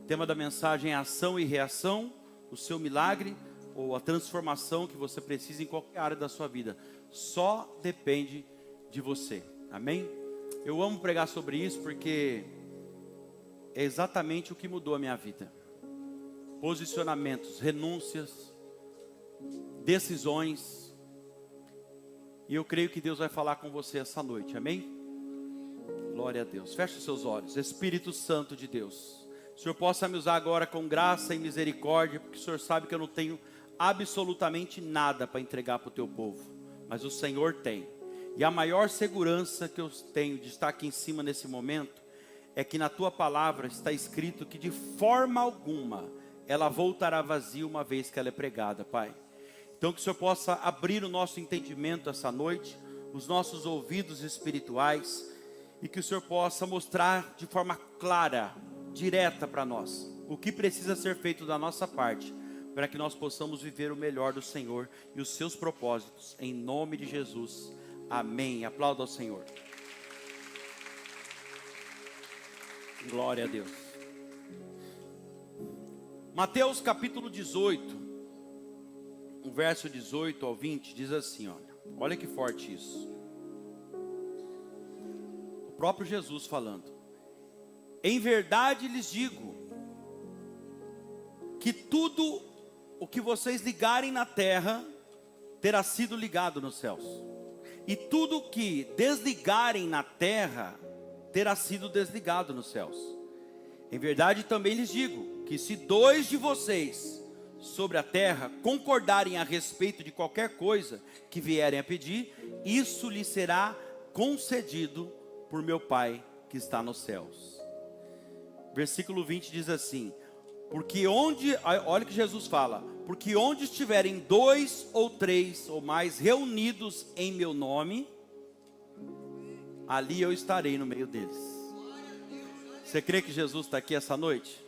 O tema da mensagem é ação e reação, o seu milagre ou a transformação que você precisa em qualquer área da sua vida. Só depende de você. Amém? Eu amo pregar sobre isso porque é exatamente o que mudou a minha vida. Posicionamentos, renúncias, decisões. E eu creio que Deus vai falar com você essa noite. Amém? Glória a Deus. Feche os seus olhos. Espírito Santo de Deus, o Senhor possa me usar agora com graça e misericórdia, porque o Senhor sabe que eu não tenho absolutamente nada para entregar para o teu povo, mas o Senhor tem. E a maior segurança que eu tenho de estar aqui em cima nesse momento é que na tua palavra está escrito que de forma alguma ela voltará vazia uma vez que ela é pregada, Pai. Então que o Senhor possa abrir o nosso entendimento essa noite, os nossos ouvidos espirituais, e que o Senhor possa mostrar de forma clara, direta para nós, o que precisa ser feito da nossa parte, para que nós possamos viver o melhor do Senhor e os seus propósitos, em nome de Jesus, amém. Aplauda ao Senhor. Glória a Deus. Mateus capítulo 18, o verso 18 ao 20, diz assim, olha que forte isso. O próprio Jesus falando: em verdade lhes digo, que tudo o que vocês ligarem na terra, terá sido ligado nos céus. E tudo o que desligarem na terra, terá sido desligado nos céus. Em verdade também lhes digo, que se dois de vocês sobre a terra concordarem a respeito de qualquer coisa que vierem a pedir, isso lhes será concedido por meu Pai que está nos céus. Versículo 20 diz assim: porque onde, olha o que Jesus fala, porque onde estiverem dois ou três ou mais reunidos em meu nome, ali eu estarei no meio deles. Você crê que Jesus está aqui essa noite?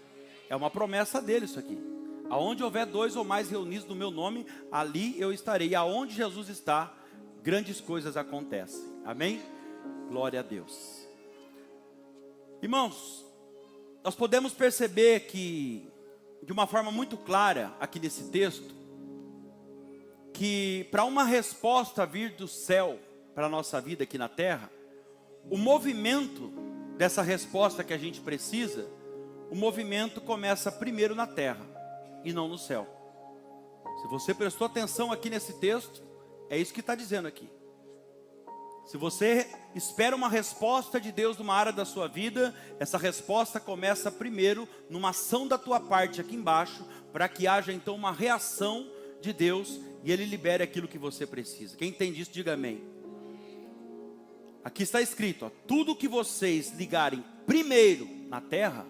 É uma promessa dele isso aqui. Aonde houver dois ou mais reunidos no meu nome, ali eu estarei. E aonde Jesus está, grandes coisas acontecem. Amém? Glória a Deus. Irmãos, nós podemos perceber que, de uma forma muito clara, aqui nesse texto, que para uma resposta vir do céu para a nossa vida aqui na terra, o movimento dessa resposta que a gente precisa, o movimento começa primeiro na terra e não no céu. Se você prestou atenção aqui nesse texto, é isso que está dizendo aqui. Se você espera uma resposta de Deus numa área da sua vida, essa resposta começa primeiro numa ação da tua parte aqui embaixo, para que haja então uma reação de Deus e Ele libere aquilo que você precisa. Quem entende isso, diga amém. Aqui está escrito, tudo que vocês ligarem primeiro na terra,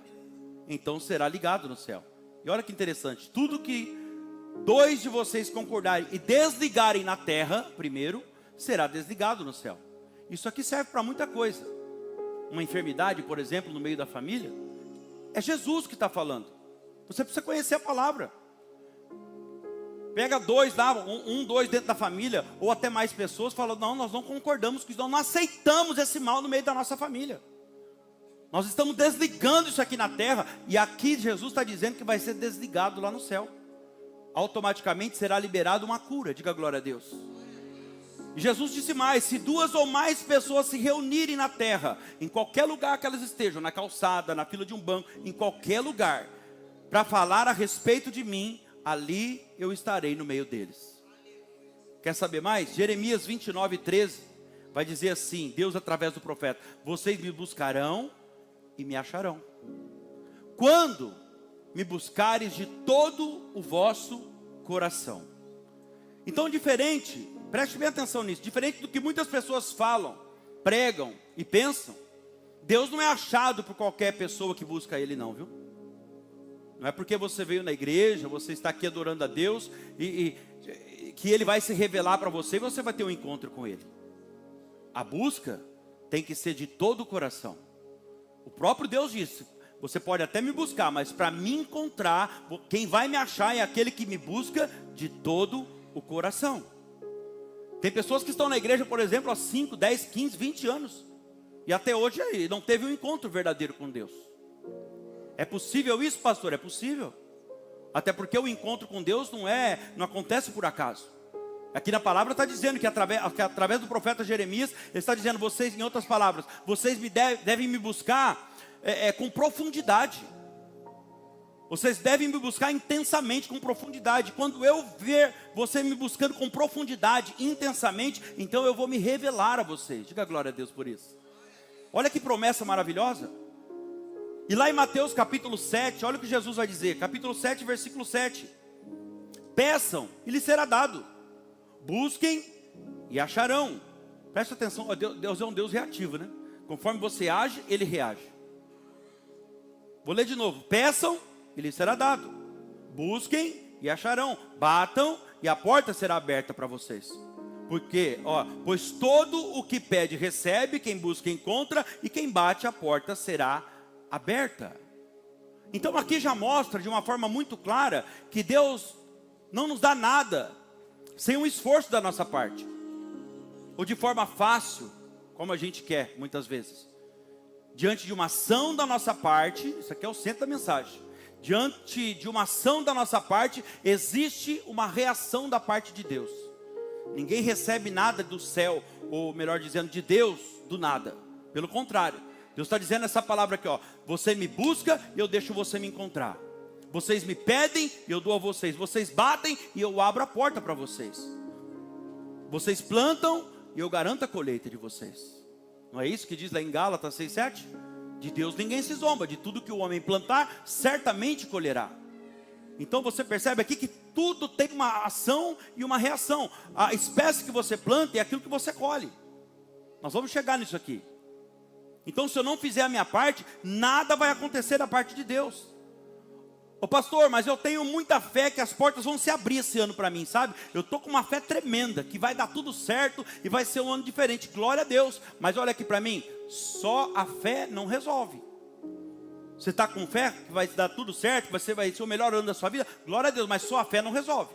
então será ligado no céu. E olha que interessante, tudo que dois de vocês concordarem e desligarem na terra primeiro, será desligado no céu. Isso aqui serve para muita coisa. Uma enfermidade, por exemplo, no meio da família, é Jesus que está falando. Você precisa conhecer a palavra. Pega dois lá, dois dentro da família, ou até mais pessoas, fala: não, nós não concordamos com isso, nós não aceitamos esse mal no meio da nossa família. Nós estamos desligando isso aqui na terra, e aqui Jesus está dizendo que vai ser desligado lá no céu. Automaticamente será liberada uma cura, diga glória a Deus. E Jesus disse mais: se duas ou mais pessoas se reunirem na terra, em qualquer lugar que elas estejam, na calçada, na fila de um banco, em qualquer lugar, para falar a respeito de mim, ali eu estarei no meio deles. Quer saber mais? Jeremias 29:13 vai dizer assim, Deus através do profeta: vocês me buscarão e me acharão, quando me buscares de todo o vosso coração. Então, diferente, preste bem atenção nisso, diferente do que muitas pessoas falam, pregam e pensam, Deus não é achado por qualquer pessoa que busca Ele não, viu? Não é porque você veio na igreja, você está aqui adorando a Deus, que Ele vai se revelar para você e você vai ter um encontro com Ele. A busca tem que ser de todo o coração. O próprio Deus disse: você pode até me buscar, mas para me encontrar, quem vai me achar é aquele que me busca de todo o coração. Tem pessoas que estão na igreja, por exemplo, há 5, 10, 15, 20 anos, e até hoje aí não teve um encontro verdadeiro com Deus. É possível isso, pastor? É possível. Até porque o encontro com Deus não acontece por acaso. Aqui na palavra está dizendo que através do profeta Jeremias, ele está dizendo, vocês, em outras palavras, vocês devem me buscar com profundidade. Vocês devem me buscar intensamente, com profundidade. Quando eu ver você me buscando com profundidade, intensamente, então eu vou me revelar a vocês. Diga glória a Deus por isso. Olha que promessa maravilhosa. E lá em Mateus capítulo 7, olha o que Jesus vai dizer. Capítulo 7, versículo 7. Peçam e lhes será dado. Busquem e acharão. Presta atenção, Deus é um Deus reativo, né? Conforme você age, Ele reage. Vou ler de novo. Peçam e lhes será dado. Busquem e acharão. Batam e a porta será aberta para vocês. Porque, pois todo o que pede recebe, quem busca encontra, e quem bate a porta será aberta. Então aqui já mostra de uma forma muito clara que Deus não nos dá nada sem um esforço da nossa parte, ou de forma fácil, como a gente quer muitas vezes. Diante de uma ação da nossa parte, isso aqui é o centro da mensagem. Diante de uma ação da nossa parte, existe uma reação da parte de Deus. Ninguém recebe nada do céu, ou melhor dizendo, de Deus, do nada. Pelo contrário, Deus está dizendo essa palavra aqui, você me busca e eu deixo você me encontrar. Vocês me pedem e eu dou a vocês. Vocês batem e eu abro a porta para vocês. Vocês plantam e eu garanto a colheita de vocês. Não é isso que diz lá em Gálatas 6:7? De Deus ninguém se zomba, de tudo que o homem plantar, certamente colherá. Então você percebe aqui que tudo tem uma ação e uma reação. A espécie que você planta é aquilo que você colhe. Nós vamos chegar nisso aqui. Então se eu não fizer a minha parte, nada vai acontecer da parte de Deus. Ô pastor, mas eu tenho muita fé que as portas vão se abrir esse ano para mim, sabe? Eu estou com uma fé tremenda, que vai dar tudo certo e vai ser um ano diferente, glória a Deus. Mas olha aqui para mim, só a fé não resolve. Você está com fé que vai dar tudo certo, você vai ser o melhor ano da sua vida, glória a Deus, mas só a fé não resolve.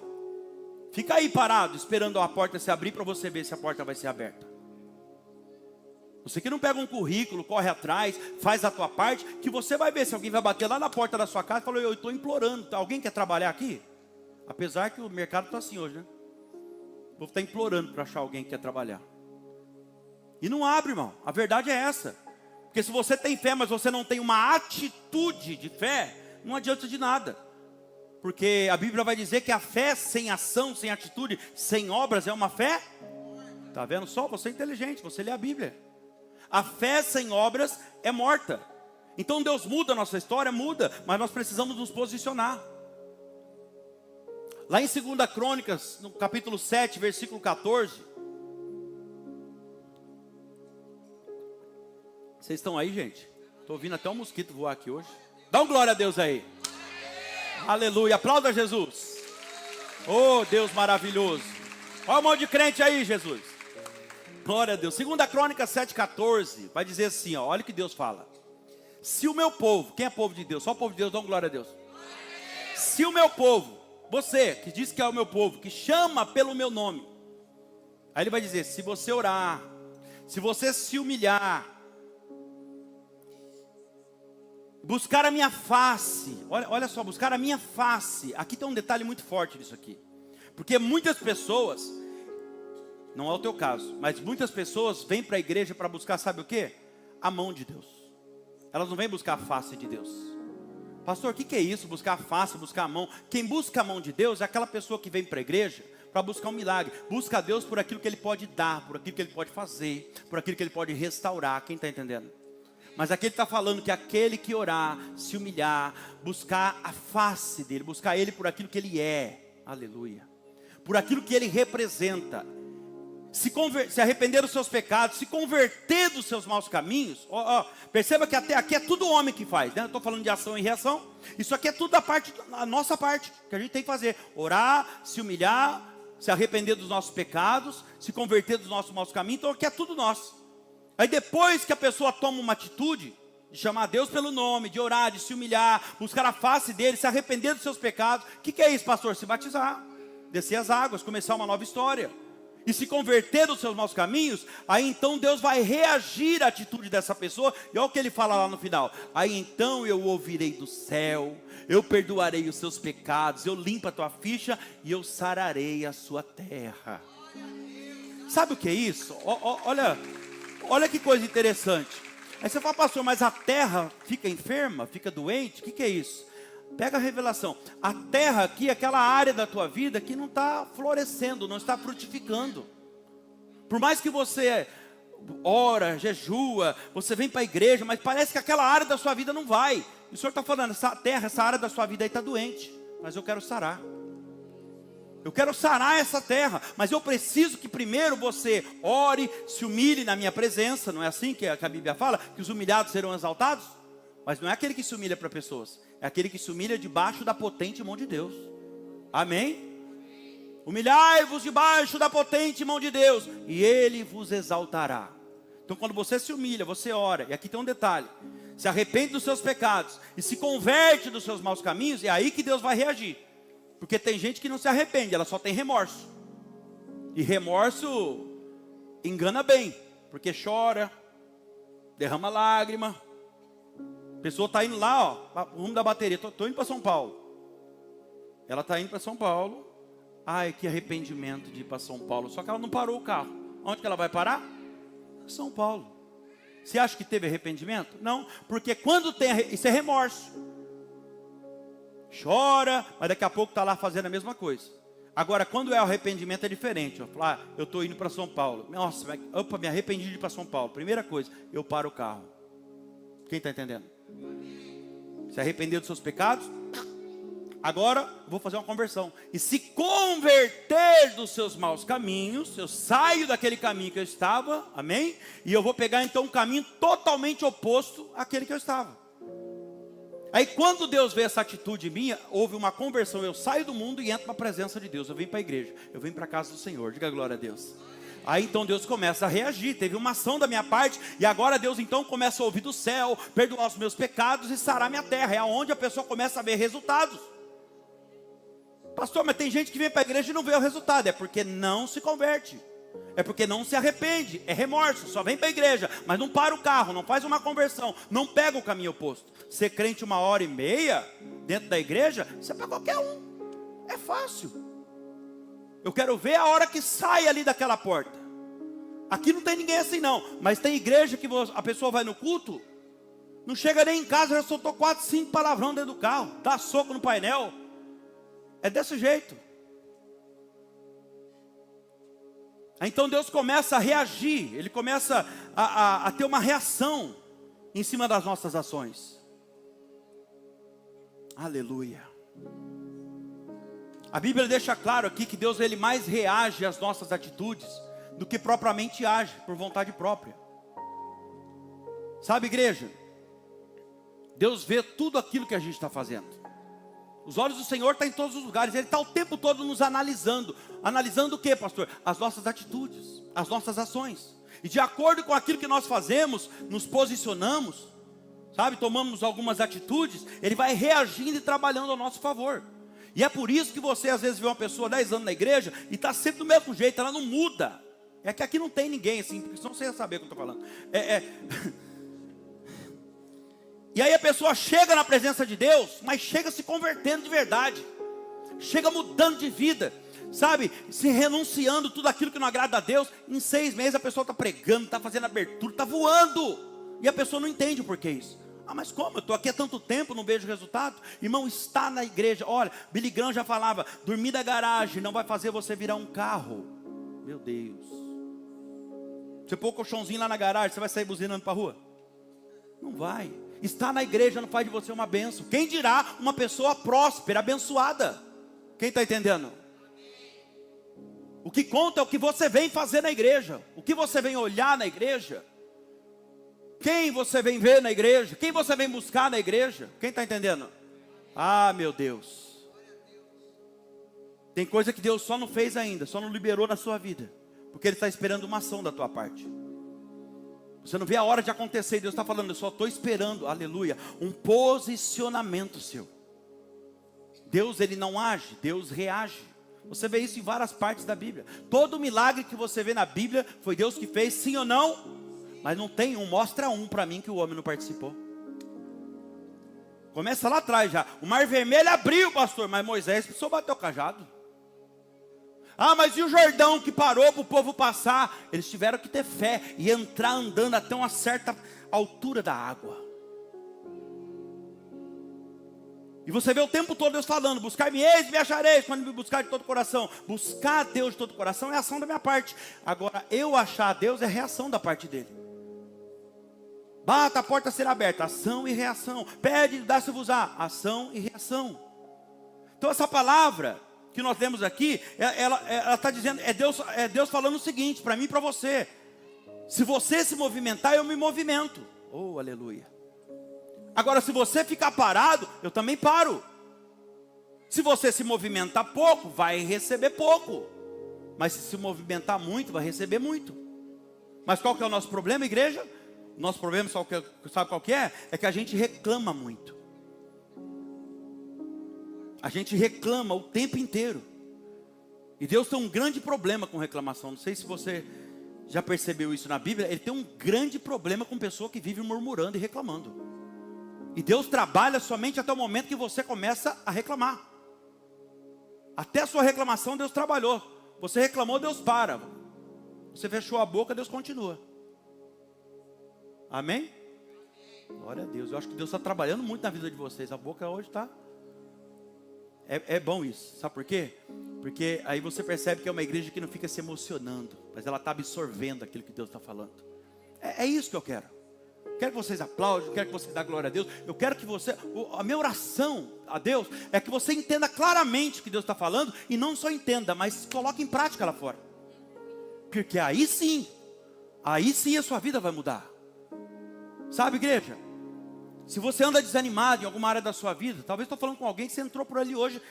Fica aí parado, esperando a porta se abrir para você ver se a porta vai ser aberta. Você que não pega um currículo, corre atrás, faz a tua parte, que você vai ver se alguém vai bater lá na porta da sua casa e falar, eu estou implorando, alguém quer trabalhar aqui? Apesar que o mercado está assim hoje, né? O povo está implorando para achar alguém que quer trabalhar. E não abre, irmão, a verdade é essa. Porque se você tem fé, mas você não tem uma atitude de fé, não adianta de nada. Porque a Bíblia vai dizer que a fé sem ação, sem atitude, sem obras é uma fé. Está vendo só? Você é inteligente, você lê a Bíblia. A fé sem obras é morta. Então Deus muda a nossa história, muda, mas nós precisamos nos posicionar. Lá em 2 Crônicas, no capítulo 7, versículo 14. Vocês estão aí, gente? Estou ouvindo até um mosquito voar aqui hoje. Dá um glória a Deus aí. Aleluia, aplauda Jesus. Oh, Deus maravilhoso. Olha um monte de crente aí, Jesus. Glória a Deus. 2 Crônicas 7,14 vai dizer assim, olha o que Deus fala. Se o meu povo, quem é povo de Deus? Só o povo de Deus, dá um glória a Deus. Se o meu povo, você que diz que é o meu povo, que chama pelo meu nome, aí ele vai dizer, se você orar, se você se humilhar, buscar a minha face, olha só, buscar a minha face. Aqui tem um detalhe muito forte nisso aqui. Porque muitas pessoas, não é o teu caso, mas muitas pessoas vêm para a igreja para buscar, sabe o quê? A mão de Deus. Elas não vêm buscar a face de Deus. Pastor, o que é isso? Buscar a face, buscar a mão. Quem busca a mão de Deus é aquela pessoa que vem para a igreja para buscar um milagre. Busca a Deus por aquilo que Ele pode dar, por aquilo que Ele pode fazer, por aquilo que Ele pode restaurar. Quem está entendendo? Mas aqui ele está falando que aquele que orar, se humilhar, buscar a face dele, buscar ele por aquilo que ele é, aleluia, por aquilo que ele representa, se arrepender dos seus pecados, se converter dos seus maus caminhos. Perceba que até aqui é tudo homem que faz, né? Eu estou falando de ação e reação. Isso aqui é tudo a nossa parte, que a gente tem que fazer: orar, se humilhar, se arrepender dos nossos pecados, se converter dos nossos maus caminhos. Então aqui é tudo nosso. Aí depois que a pessoa toma uma atitude de chamar Deus pelo nome, de orar, de se humilhar, buscar a face dele, se arrepender dos seus pecados, o que é isso, pastor? Se batizar, descer as águas, começar uma nova história. e se converter dos seus maus caminhos, aí então Deus vai reagir à atitude dessa pessoa. E olha o que ele fala lá no final: aí então eu ouvirei do céu, eu perdoarei os seus pecados, eu limpo a tua ficha e eu sararei a sua terra. Sabe o que é isso? Olha que coisa interessante. Aí você fala: pastor, mas a terra fica enferma, fica doente? O que é isso? Pega a revelação. A terra aqui é aquela área da tua vida que não está florescendo, não está frutificando. Por mais que você ora, jejua, você vem para a igreja, mas parece que aquela área da sua vida não vai. E o Senhor está falando: essa terra, essa área da sua vida aí está doente, mas eu quero sarar. Eu quero sarar essa terra, mas eu preciso que primeiro você ore, se humilhe na minha presença. Não é assim que a Bíblia fala? Que os humilhados serão exaltados? Mas não é aquele que se humilha para pessoas, é aquele que se humilha debaixo da potente mão de Deus. Amém? Humilhai-vos debaixo da potente mão de Deus, e Ele vos exaltará. Então quando você se humilha, você ora, e aqui tem um detalhe: se arrepende dos seus pecados, e se converte dos seus maus caminhos, é aí que Deus vai reagir. Porque tem gente que não se arrepende, ela só tem remorso. E remorso engana bem, porque chora, derrama lágrima. A pessoa está indo lá, ó, rumo da bateria, estou indo para São Paulo. Ela está indo para São Paulo. Ai, que arrependimento de ir para São Paulo. Só que ela não parou o carro. Onde que ela vai parar? São Paulo. Você acha que teve arrependimento? Não, porque quando tem, isso é remorso. Chora, mas daqui a pouco está lá fazendo a mesma coisa. Agora, quando é o arrependimento é diferente. Eu estou indo para São Paulo. Nossa, opa, me arrependi de ir para São Paulo. Primeira coisa, eu paro o carro. Quem está entendendo? Se arrependeu dos seus pecados? Agora eu vou fazer uma conversão. E se converter dos seus maus caminhos, eu saio daquele caminho que eu estava, amém? E eu vou pegar então um caminho totalmente oposto àquele que eu estava. Aí quando Deus vê essa atitude minha, houve uma conversão, eu saio do mundo e entro na presença de Deus. Eu venho para a igreja, eu venho para a casa do Senhor, diga glória a Deus. Aí então Deus começa a reagir, teve uma ação da minha parte, e agora Deus então começa a ouvir do céu, perdoar os meus pecados e sarar minha terra. É onde a pessoa começa a ver resultados. Pastor, mas tem gente que vem para a igreja e não vê o resultado. É porque não se converte, é porque não se arrepende, é remorso. Só vem para a igreja, mas não para o carro, não faz uma conversão, não pega o caminho oposto. Ser crente 1h30 dentro da igreja, isso é para qualquer um, é fácil. Eu quero ver a hora que sai ali daquela porta. Aqui não tem ninguém assim não, mas tem igreja que a pessoa vai no culto, não chega nem em casa, já soltou 4, 5 palavrão dentro do carro, dá soco no painel. É desse jeito. Então Deus começa a reagir, Ele começa a ter uma reação em cima das nossas ações. Aleluia. A Bíblia deixa claro aqui que Deus ele mais reage às nossas atitudes do que propriamente age por vontade própria. Sabe, igreja? Deus vê tudo aquilo que a gente está fazendo. Os olhos do Senhor estão em todos os lugares. Ele está o tempo todo nos analisando. Analisando o que, pastor? As nossas atitudes, as nossas ações. E de acordo com aquilo que nós fazemos, nos posicionamos, sabe, tomamos algumas atitudes, Ele vai reagindo e trabalhando ao nosso favor. E é por isso que você às vezes vê uma pessoa 10 anos na igreja e está sempre do mesmo jeito, ela não muda. É que aqui não tem ninguém assim, porque senão você ia saber o que eu estou falando. E aí a pessoa chega na presença de Deus, mas chega se convertendo de verdade. Chega mudando de vida, sabe? Se renunciando tudo aquilo que não agrada a Deus. Em 6 meses a pessoa está pregando, está fazendo abertura, está voando. E a pessoa não entende o porquê isso. Ah, mas como? Eu estou aqui há tanto tempo, não vejo resultado. Irmão, está na igreja. Olha, Billy Graham já falava, dormir da garagem não vai fazer você virar um carro. Meu Deus. Você pôr o colchãozinho lá na garagem, você vai sair buzinando para a rua? Não vai. Estar na igreja não faz de você uma bênção. Quem dirá uma pessoa próspera, abençoada? Quem está entendendo? O que conta é o que você vem fazer na igreja. O que você vem olhar na igreja. Quem você vem ver na igreja? Quem você vem buscar na igreja? Quem está entendendo? Ah, meu Deus. Tem coisa que Deus só não fez ainda, só não liberou na sua vida, porque Ele está esperando uma ação da tua parte. Você não vê a hora de acontecer, Deus está falando, eu só estou esperando, aleluia, um posicionamento seu. Deus ele não age, Deus reage. Você vê isso em várias partes da Bíblia. Todo milagre que você vê na Bíblia foi Deus que fez, sim ou não? Mas não tem um, mostra um para mim que o homem não participou. Começa lá atrás já. O mar vermelho abriu, pastor, mas Moisés precisou bater o cajado. Ah, mas e o Jordão que parou para o povo passar? Eles tiveram que ter fé e entrar andando até uma certa altura da água. E você vê o tempo todo Deus falando: buscar-me eis, me achareis, quando me buscar de todo o coração. Buscar a Deus de todo o coração é ação da minha parte. Agora, eu achar a Deus é reação da parte dele. Bata, a porta será aberta, ação e reação. Pede, dá-se-vos-á, ação e reação. Então essa palavra que nós lemos aqui, ela está dizendo, é Deus falando o seguinte, para mim e para você: se você se movimentar, eu me movimento. Oh, aleluia. Agora, se você ficar parado, eu também paro. Se você se movimentar pouco, vai receber pouco. Mas se movimentar muito, vai receber muito. Mas qual que é o nosso problema, igreja? Nosso problema, sabe qual que é? É que a gente reclama muito. A gente reclama o tempo inteiro. E Deus tem um grande problema com reclamação. Não sei se você já percebeu isso na Bíblia. Ele tem um grande problema com pessoa que vive murmurando e reclamando. E Deus trabalha somente até o momento que você começa a reclamar. Até a sua reclamação Deus trabalhou. Você reclamou, Deus para. Você fechou a boca, Deus continua. Amém? Glória a Deus. Eu acho que Deus está trabalhando muito na vida de vocês. A boca hoje está... É bom isso. Sabe por quê? Porque aí você percebe que é uma igreja que não fica se emocionando, mas ela está absorvendo aquilo que Deus está falando. É isso que eu quero. Quero que vocês aplaudem, quero que vocês dêem glória a Deus. Eu quero que você... A minha oração a Deus é que você entenda claramente o que Deus está falando. E não só entenda, mas coloque em prática lá fora. Porque aí sim a sua vida vai mudar. Sabe, igreja? Se você anda desanimado em alguma área da sua vida, talvez estou falando com alguém que você entrou por ali hoje,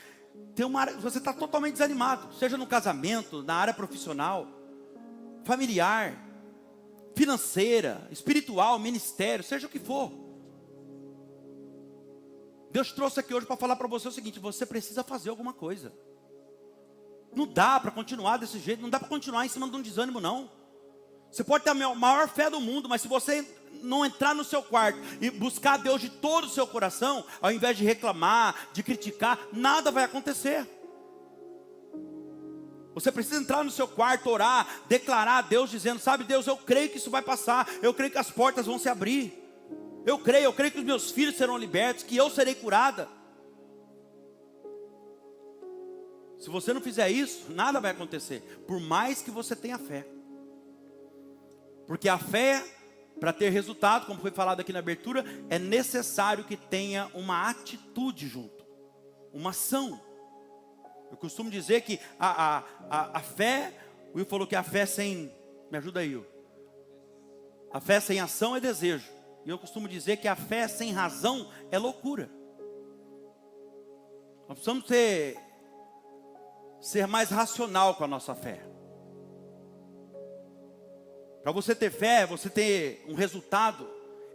tem uma área, você está totalmente desanimado, seja no casamento, na área profissional, familiar, financeira, espiritual, ministério, seja o que for. Deus trouxe aqui hoje para falar para você o seguinte: você precisa fazer alguma coisa. Não dá para continuar desse jeito, não dá para continuar em cima de um desânimo, não. Você pode ter a maior fé do mundo, mas se você não entrar no seu quarto e buscar a Deus de todo o seu coração, ao invés de reclamar, de criticar, nada vai acontecer. Você precisa entrar no seu quarto, orar, declarar a Deus, dizendo: sabe, Deus, eu creio que isso vai passar, eu creio que as portas vão se abrir, eu creio que os meus filhos serão libertos, que eu serei curada. Se você não fizer isso, nada vai acontecer, por mais que você tenha fé. Porque a fé, para ter resultado, como foi falado aqui na abertura, é necessário que tenha uma atitude junto, uma ação. Eu costumo dizer que a fé, o Will falou que a fé sem, me ajuda aí, Will. A fé sem ação é desejo. E eu costumo dizer que a fé sem razão é loucura. Nós precisamos ser mais racional com a nossa fé. Para você ter fé, você ter um resultado,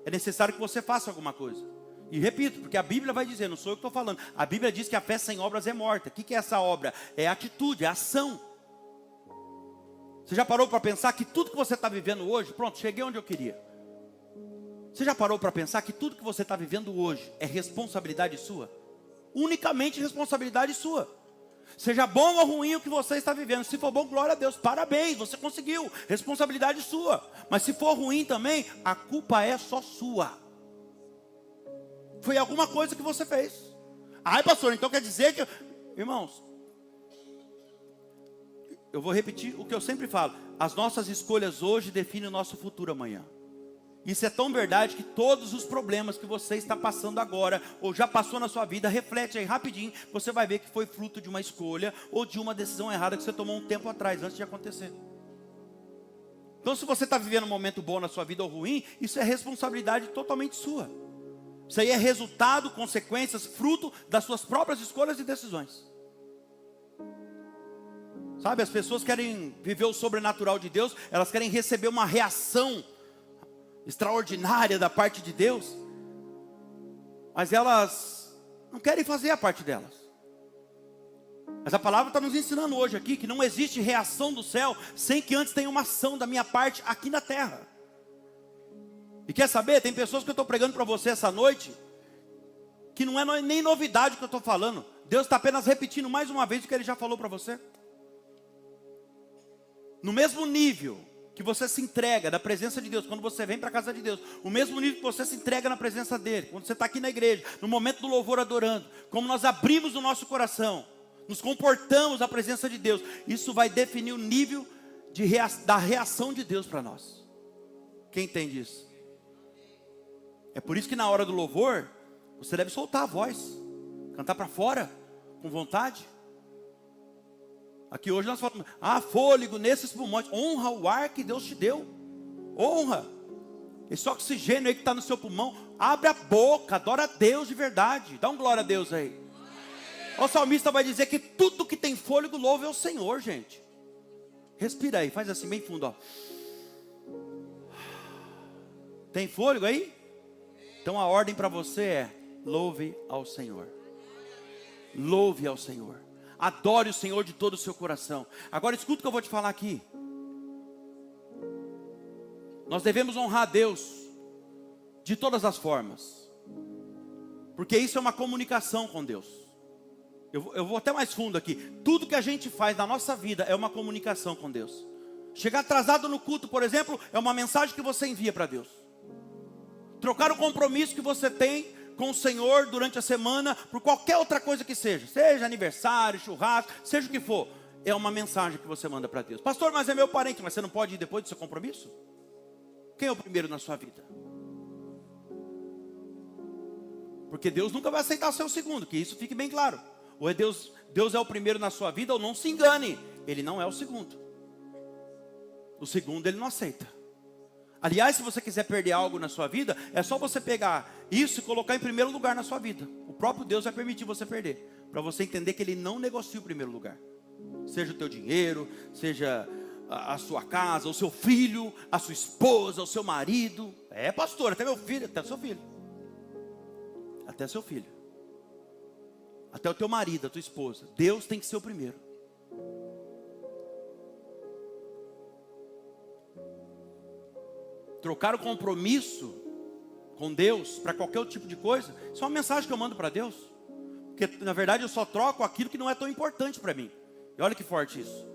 é necessário que você faça alguma coisa. E repito, porque a Bíblia vai dizer, não sou eu que estou falando. A Bíblia diz que a fé sem obras é morta. O que é essa obra? É atitude, é ação. Você já parou para pensar que tudo que você está vivendo hoje, pronto, cheguei onde eu queria. Você já parou para pensar que tudo que você está vivendo hoje é responsabilidade sua? Unicamente responsabilidade sua. Seja bom ou ruim o que você está vivendo. Se for bom, glória a Deus, parabéns, você conseguiu, responsabilidade sua. Mas se for ruim também, a culpa é só sua. Foi alguma coisa que você fez. Ai, pastor, então quer dizer que... Irmãos, eu vou repetir o que eu sempre falo: as nossas escolhas hoje definem o nosso futuro amanhã. Isso é tão verdade que todos os problemas que você está passando agora, ou já passou na sua vida, reflete aí rapidinho, você vai ver que foi fruto de uma escolha, ou de uma decisão errada que você tomou um tempo atrás, antes de acontecer. Então, se você está vivendo um momento bom na sua vida ou ruim, isso é responsabilidade totalmente sua. Isso aí é resultado, consequências, fruto das suas próprias escolhas e decisões. Sabe, as pessoas querem viver o sobrenatural de Deus, elas querem receber uma reação extraordinária da parte de Deus, mas elas não querem fazer a parte delas. Mas a palavra está nos ensinando hoje aqui que não existe reação do céu sem que antes tenha uma ação da minha parte aqui na terra. E quer saber? Tem pessoas que eu estou pregando para você essa noite, que não é nem novidade o que eu estou falando. Deus está apenas repetindo mais uma vez o que Ele já falou para você. No mesmo nível que você se entrega da presença de Deus, quando você vem para a casa de Deus, o mesmo nível que você se entrega na presença dEle, quando você está aqui na igreja, no momento do louvor adorando, como nós abrimos o nosso coração, nos comportamos na presença de Deus, isso vai definir o nível da reação de Deus para nós. Quem entende isso? É por isso que na hora do louvor, você deve soltar a voz, cantar para fora, com vontade. Aqui hoje nós falamos, fôlego nesses pulmões, honra o ar que Deus te deu, honra, esse oxigênio aí que está no seu pulmão, abre a boca, adora a Deus de verdade, dá um glória a Deus aí. O salmista vai dizer que tudo que tem fôlego louve ao Senhor, gente. Respira aí, faz assim bem fundo, ó. Tem fôlego aí? Então a ordem para você é: louve ao Senhor. Louve ao Senhor. Adore o Senhor de todo o seu coração. Agora escuta o que eu vou te falar aqui. Nós devemos honrar a Deus de todas as formas, porque isso é uma comunicação com Deus. Eu vou até mais fundo aqui. Tudo que a gente faz na nossa vida é uma comunicação com Deus. Chegar atrasado no culto, por exemplo, é uma mensagem que você envia para Deus. Trocar o compromisso que você tem com o Senhor durante a semana, por qualquer outra coisa que seja, seja aniversário, churrasco, seja o que for, é uma mensagem que você manda para Deus. Pastor, mas é meu parente, mas você não pode ir depois do seu compromisso? Quem é o primeiro na sua vida? Porque Deus nunca vai aceitar ser o segundo, que isso fique bem claro. Ou é Deus é o primeiro na sua vida, ou não se engane, Ele não é o segundo. O segundo Ele não aceita. Aliás, se você quiser perder algo na sua vida, é só você pegar isso e colocar em primeiro lugar na sua vida. O próprio Deus vai permitir você perder, para você entender que Ele não negocia o primeiro lugar. Seja o teu dinheiro, seja a sua casa, o seu filho, a sua esposa, o seu marido. É, pastor, até meu filho, até seu filho. Até seu filho. Até o teu marido, a tua esposa. Deus tem que ser o primeiro. Trocar o compromisso com Deus para qualquer outro tipo de coisa, isso é uma mensagem que eu mando para Deus. Porque na verdade eu só troco aquilo que não é tão importante para mim. E olha que forte isso.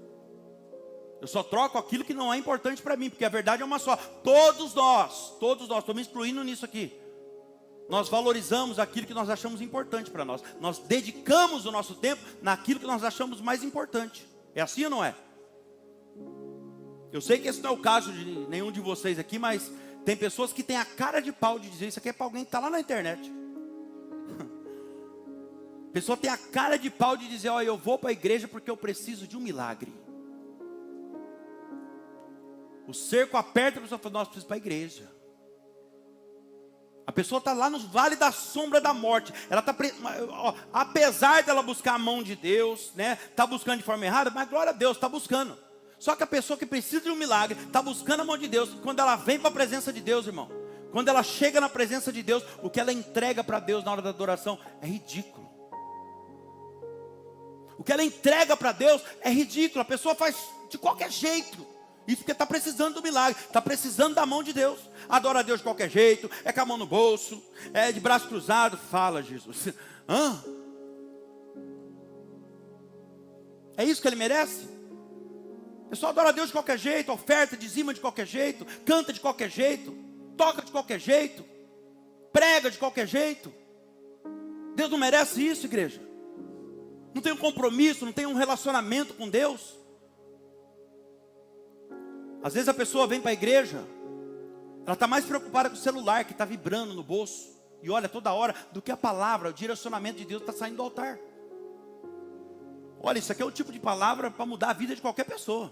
Eu só troco aquilo que não é importante para mim, porque a verdade é uma só. Todos nós, estou me excluindo nisso aqui. Nós valorizamos aquilo que nós achamos importante para nós. Nós dedicamos o nosso tempo naquilo que nós achamos mais importante. É assim ou não é? Eu sei que esse não é o caso de nenhum de vocês aqui, mas tem pessoas que têm a cara de pau de dizer isso aqui é para alguém que está lá na internet. A pessoa tem a cara de pau de dizer, eu vou para a igreja porque eu preciso de um milagre. O cerco aperta, a pessoa fala, nossa, preciso ir para a igreja. A pessoa está lá no vale da sombra da morte. Ela está, apesar dela buscar a mão de Deus, né? Está buscando de forma errada, mas glória a Deus, está buscando. Só que a pessoa que precisa de um milagre, está buscando a mão de Deus. Quando ela vem para a presença de Deus, irmão, quando ela chega na presença de Deus, o que ela entrega para Deus na hora da adoração é ridículo. O que ela entrega para Deus é ridículo. A pessoa faz de qualquer jeito. Isso porque está precisando do milagre, está precisando da mão de Deus. Adora a Deus de qualquer jeito, é com a mão no bolso, é de braço cruzado. Fala, Jesus. É isso que ele merece? A pessoa adora a Deus de qualquer jeito, oferta, dizima de qualquer jeito, canta de qualquer jeito, toca de qualquer jeito, prega de qualquer jeito. Deus não merece isso, igreja. Não tem um compromisso, não tem um relacionamento com Deus. Às vezes a pessoa vem para a igreja, ela está mais preocupada com o celular que está vibrando no bolso, e olha toda hora, do que a palavra, o direcionamento de Deus está saindo do altar. Olha, isso aqui é o tipo de palavra para mudar a vida de qualquer pessoa.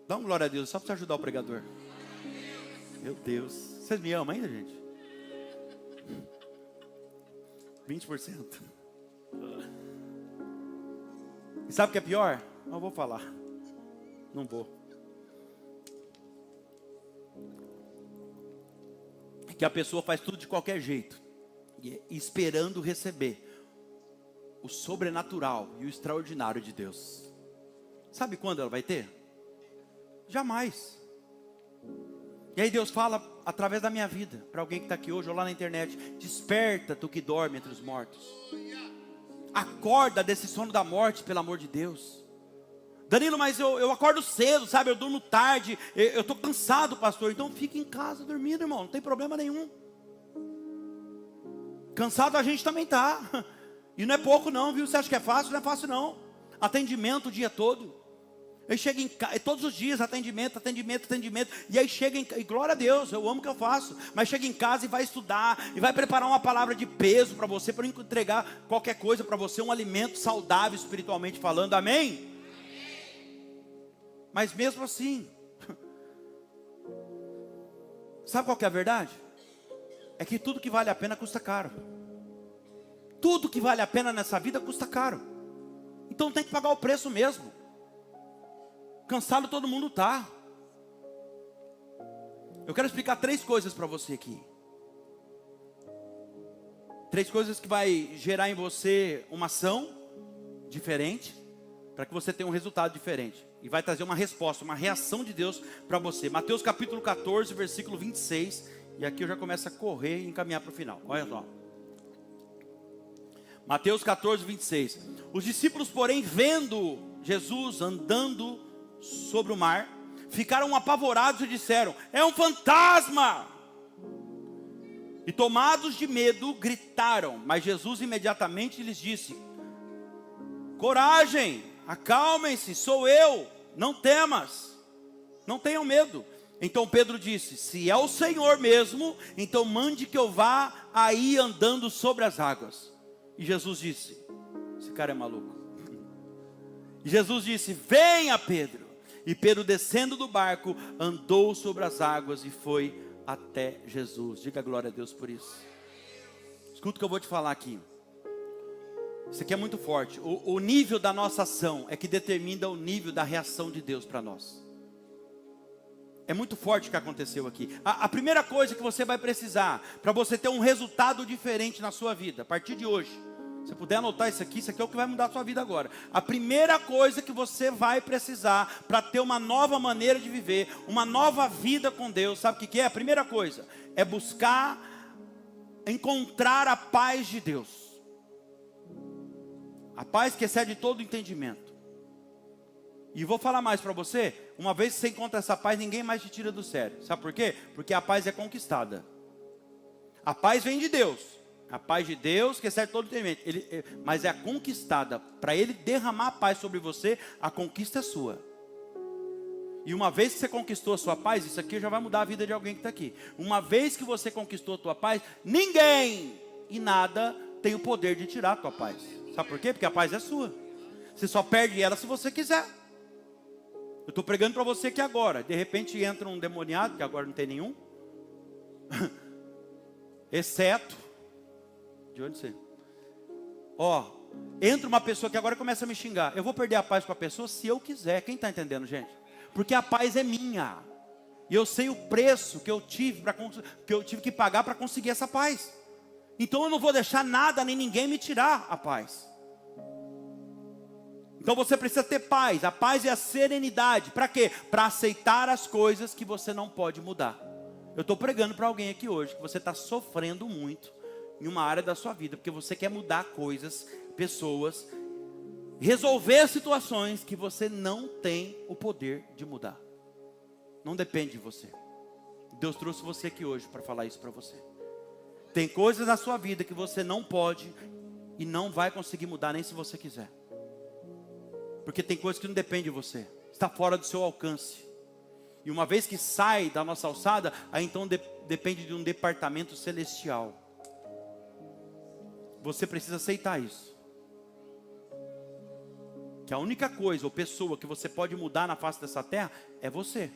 Dá uma glória a Deus, só para você ajudar o pregador. Meu Deus, vocês me amam ainda, gente? 20%. E sabe o que é pior? Não vou falar. Não vou. É que a pessoa faz tudo de qualquer jeito, esperando receber o sobrenatural e o extraordinário de Deus. Sabe quando ela vai ter? Jamais. E aí Deus fala através da minha vida, para alguém que está aqui hoje ou lá na internet: desperta tu que dorme entre os mortos. Acorda desse sono da morte, pelo amor de Deus. Danilo, mas eu acordo cedo, sabe? Eu durmo tarde, eu estou cansado, pastor. Então fique em casa dormindo, irmão, não tem problema nenhum. Cansado a gente também está. E não é pouco não, viu? Você acha que é fácil? Não é fácil não. Atendimento o dia todo. Aí chega em casa, todos os dias, atendimento. E aí chega e glória a Deus, eu amo o que eu faço. Mas chega em casa e vai estudar, e vai preparar uma palavra de peso para você, para entregar qualquer coisa para você, um alimento saudável espiritualmente falando, amém? Mas mesmo assim, sabe qual que é a verdade? É que tudo que vale a pena custa caro. Tudo que vale a pena nessa vida custa caro. Então tem que pagar o preço mesmo. Cansado todo mundo está. Eu quero explicar 3 coisas para você aqui. 3 coisas que vai gerar em você uma ação diferente, para que você tenha um resultado diferente. E vai trazer uma resposta, uma reação de Deus para você. Mateus capítulo 14, versículo 26. E aqui eu já começo a correr e encaminhar para o final. Olha só. Mateus 14, 26. Os discípulos, porém, vendo Jesus andando sobre o mar, ficaram apavorados e disseram: é um fantasma! E tomados de medo, gritaram. Mas Jesus imediatamente lhes disse: coragem, acalmem-se, sou eu, não temas, não tenham medo. Então Pedro disse: se é o Senhor mesmo, então mande que eu vá aí andando sobre as águas. E Jesus disse: esse cara é maluco. E Jesus disse: venha, Pedro. E Pedro, descendo do barco, andou sobre as águas e foi até Jesus. Diga glória a Deus por isso. Escuta o que eu vou te falar aqui. Isso aqui é muito forte. O nível da nossa ação é que determina o nível da reação de Deus para nós. É muito forte o que aconteceu aqui. A primeira coisa que você vai precisar, para você ter um resultado diferente na sua vida, a partir de hoje, se você puder anotar isso aqui é o que vai mudar a sua vida agora. A primeira coisa que você vai precisar para ter uma nova maneira de viver, uma nova vida com Deus, sabe o que é? A primeira coisa é buscar encontrar a paz de Deus. A paz que excede todo entendimento. E vou falar mais para você: uma vez que você encontra essa paz, ninguém mais te tira do sério. Sabe por quê? Porque a paz é conquistada. A paz vem de Deus. A paz de Deus que excede todo entendimento. Mas é conquistada. Para Ele derramar a paz sobre você, a conquista é sua. E uma vez que você conquistou a sua paz, isso aqui já vai mudar a vida de alguém que está aqui. Uma vez que você conquistou a tua paz, ninguém e nada tem o poder de tirar a tua paz. Sabe por quê? Porque a paz é sua. Você só perde ela se você quiser. Eu estou pregando para você aqui agora. De repente entra um demoniado, que agora não tem nenhum. Exceto... de onde você? Entra uma pessoa que agora começa a me xingar. Eu vou perder a paz com a pessoa se eu quiser. Quem está entendendo, gente? Porque a paz é minha. E eu sei o preço que eu tive que pagar para conseguir essa paz. Então eu não vou deixar nada nem ninguém me tirar a paz. Então você precisa ter paz. A paz é a serenidade. Para quê? Para aceitar as coisas que você não pode mudar. Eu estou pregando para alguém aqui hoje que você está sofrendo muito em uma área da sua vida, porque você quer mudar coisas, pessoas, resolver situações que você não tem o poder de mudar. Não depende de você. Deus trouxe você aqui hoje para falar isso para você. Tem coisas na sua vida que você não pode e não vai conseguir mudar nem se você quiser. Porque tem coisas que não dependem de você, está fora do seu alcance. E uma vez que sai da nossa alçada, aí então depende de um departamento celestial. Você precisa aceitar isso. Que a única coisa ou pessoa que você pode mudar na face dessa terra é você.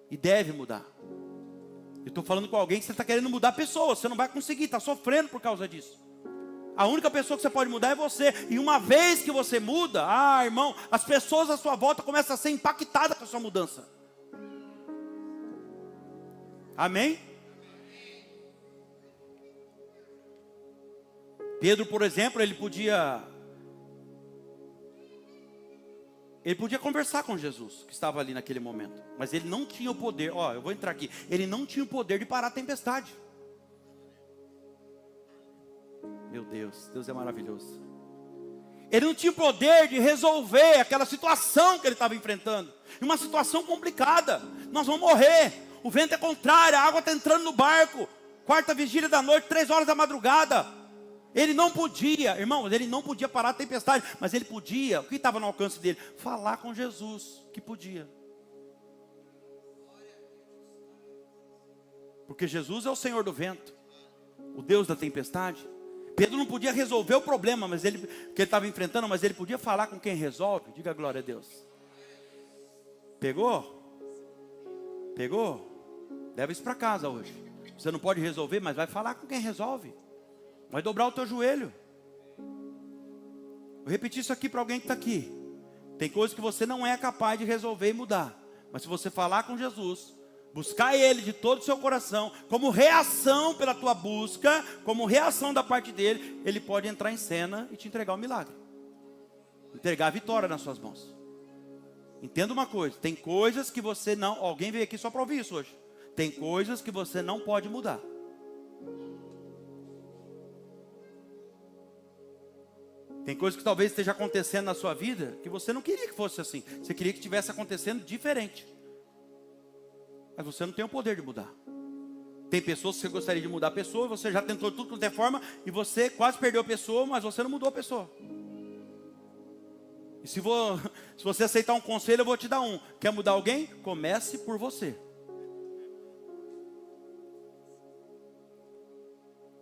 E deve mudar. Eu estou falando com alguém que você está querendo mudar a pessoa. Você não vai conseguir, está sofrendo por causa disso. A única pessoa que você pode mudar é você. E uma vez que você muda, irmão, as pessoas à sua volta começam a ser impactadas com a sua mudança. Amém? Pedro, por exemplo, ele podia conversar com Jesus, que estava ali naquele momento, mas ele não tinha o poder, eu vou entrar aqui, ele não tinha o poder de parar a tempestade. Meu Deus, Deus é maravilhoso. Ele não tinha o poder de resolver aquela situação que ele estava enfrentando, uma situação complicada. Nós vamos morrer, o vento é contrário, a água está entrando no barco, quarta vigília da noite, 3 horas da madrugada. Ele não podia, irmãos, ele não podia parar a tempestade, mas ele podia, o que estava no alcance dele? Falar com Jesus, que podia. Porque Jesus é o Senhor do vento, o Deus da tempestade. Pedro não podia resolver o problema que ele estava enfrentando, mas ele podia falar com quem resolve. Diga glória a Deus. Pegou? Pegou? Leva isso para casa hoje. Você não pode resolver, mas vai falar com quem resolve. Vai dobrar o teu joelho. Vou repetir isso aqui para alguém que está aqui. Tem coisas que você não é capaz de resolver e mudar, mas se você falar com Jesus, buscar Ele de todo o seu coração, como reação pela tua busca, como reação da parte dele, Ele pode entrar em cena e te entregar o milagre, entregar a vitória nas suas mãos. Entenda uma coisa, tem coisas que você não, alguém veio aqui só para ouvir isso hoje, tem coisas que você não pode mudar. Tem coisas que talvez esteja acontecendo na sua vida, que você não queria que fosse assim, você queria que estivesse acontecendo diferente. Mas você não tem o poder de mudar. Tem pessoas que você gostaria de mudar a pessoa, você já tentou tudo quanto é forma, e você quase perdeu a pessoa, mas você não mudou a pessoa. E se você aceitar um conselho, eu vou te dar um. Quer mudar alguém? Comece por você.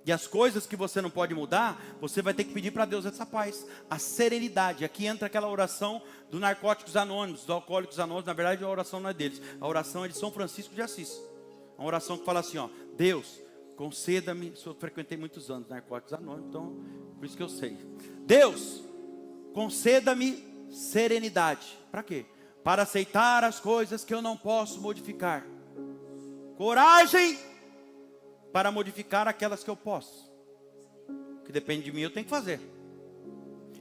E as coisas que você não pode mudar, você vai ter que pedir para Deus essa paz, a serenidade. Aqui entra aquela oração do Narcóticos Anônimos, dos Alcoólicos Anônimos. Na verdade a oração não é deles, a oração é de São Francisco de Assis. Uma oração que fala assim, Deus, conceda-me, eu frequentei muitos anos Narcóticos Anônimos, então por isso que eu sei. Deus, conceda-me serenidade. Para quê? Para aceitar as coisas que eu não posso modificar. Coragem para modificar aquelas que eu posso. Que depende de mim, eu tenho que fazer.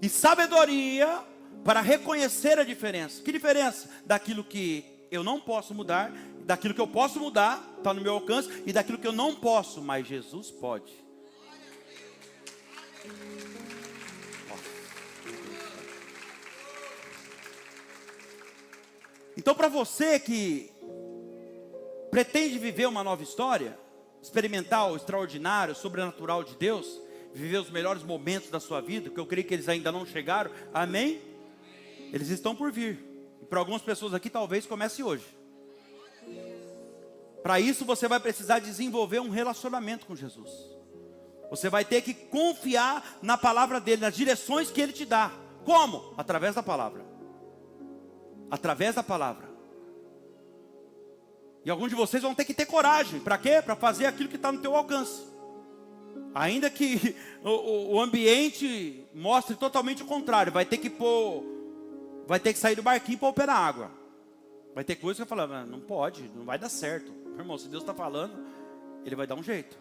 E sabedoria para reconhecer a diferença. Que diferença? Daquilo que eu não posso mudar, daquilo que eu posso mudar, está no meu alcance, e daquilo que eu não posso, mas Jesus pode. Então, para você que pretende viver uma nova história, experimentar o extraordinário, o sobrenatural de Deus, viver os melhores momentos da sua vida, que eu creio que eles ainda não chegaram, amém? Eles estão por vir, e para algumas pessoas aqui talvez comece hoje. Para isso você vai precisar desenvolver um relacionamento com Jesus. Você vai ter que confiar na palavra dele, nas direções que ele te dá. Como? Através da palavra. Através da palavra. E alguns de vocês vão ter que ter coragem. Para quê? Para fazer aquilo que está no teu alcance. Ainda que o ambiente mostre totalmente o contrário. Vai ter que sair do barquinho e pôr o pé na água. Vai ter coisa que vai falar, não pode, não vai dar certo. Meu irmão, se Deus está falando, Ele vai dar um jeito.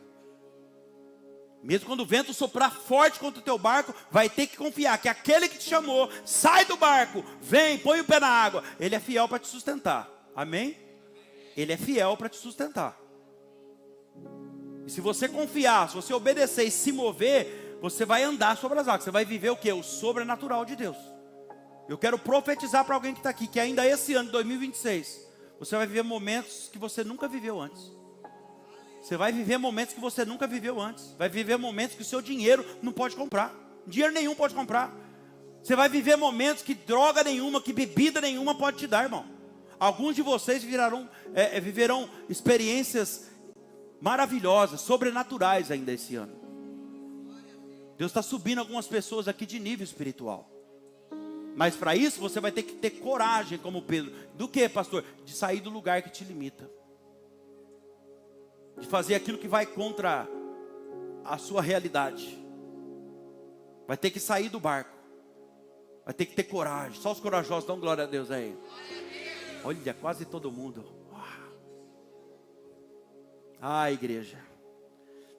Mesmo quando o vento soprar forte contra o teu barco, vai ter que confiar que aquele que te chamou, sai do barco, vem, põe o pé na água. Ele é fiel para te sustentar. Amém? Ele é fiel para te sustentar. E se você confiar, se você obedecer e se mover, você vai andar sobre as águas. Você vai viver o quê? O sobrenatural de Deus. Eu quero profetizar para alguém que está aqui, que ainda esse ano, 2026, você vai viver momentos que você nunca viveu antes. Você vai viver momentos que você nunca viveu antes. Vai viver momentos que o seu dinheiro não pode comprar. Dinheiro nenhum pode comprar. Você vai viver momentos que droga nenhuma, que bebida nenhuma pode te dar, irmão. Alguns de vocês viverão experiências maravilhosas, sobrenaturais ainda esse ano. Deus está subindo algumas pessoas aqui de nível espiritual. Mas para isso você vai ter que ter coragem, como Pedro. Do que, pastor? De sair do lugar que te limita. De fazer aquilo que vai contra a sua realidade. Vai ter que sair do barco. Vai ter que ter coragem. Só os corajosos dão glória a Deus aí. Olha, quase todo mundo. Ah, igreja.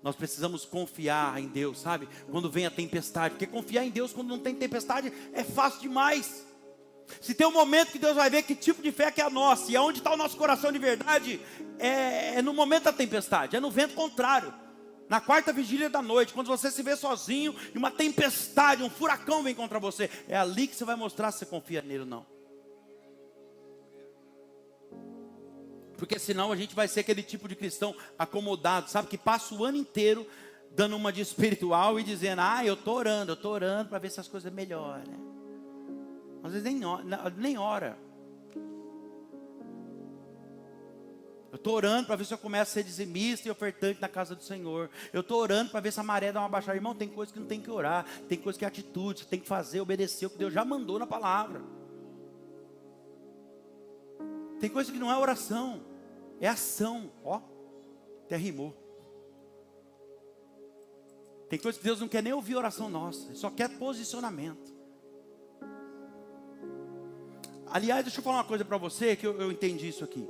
Nós precisamos confiar em Deus, sabe? Quando vem a tempestade. Porque confiar em Deus quando não tem tempestade é fácil demais. Se tem um momento que Deus vai ver que tipo de fé que é a nossa, e aonde está o nosso coração de verdade, é no momento da tempestade, é no vento contrário. Na quarta vigília da noite, quando você se vê sozinho, e uma tempestade, um furacão vem contra você, é ali que você vai mostrar se você confia nele ou não. Porque senão a gente vai ser aquele tipo de cristão acomodado, sabe? Que passa o ano inteiro dando uma de espiritual e dizendo, eu estou orando para ver se as coisas melhoram. Às vezes nem ora. Eu estou orando para ver se eu começo a ser dizimista e ofertante na casa do Senhor. Eu estou orando para ver se a maré dá uma baixada. Irmão, tem coisa que não tem que orar. Tem coisa que é atitude, você tem que fazer, obedecer o que Deus já mandou na palavra. Tem coisa que não é oração, é ação. Ó, até rimou. Tem coisa que Deus não quer nem ouvir oração nossa, Ele só quer posicionamento. Aliás, deixa eu falar uma coisa para você, que eu entendi isso aqui.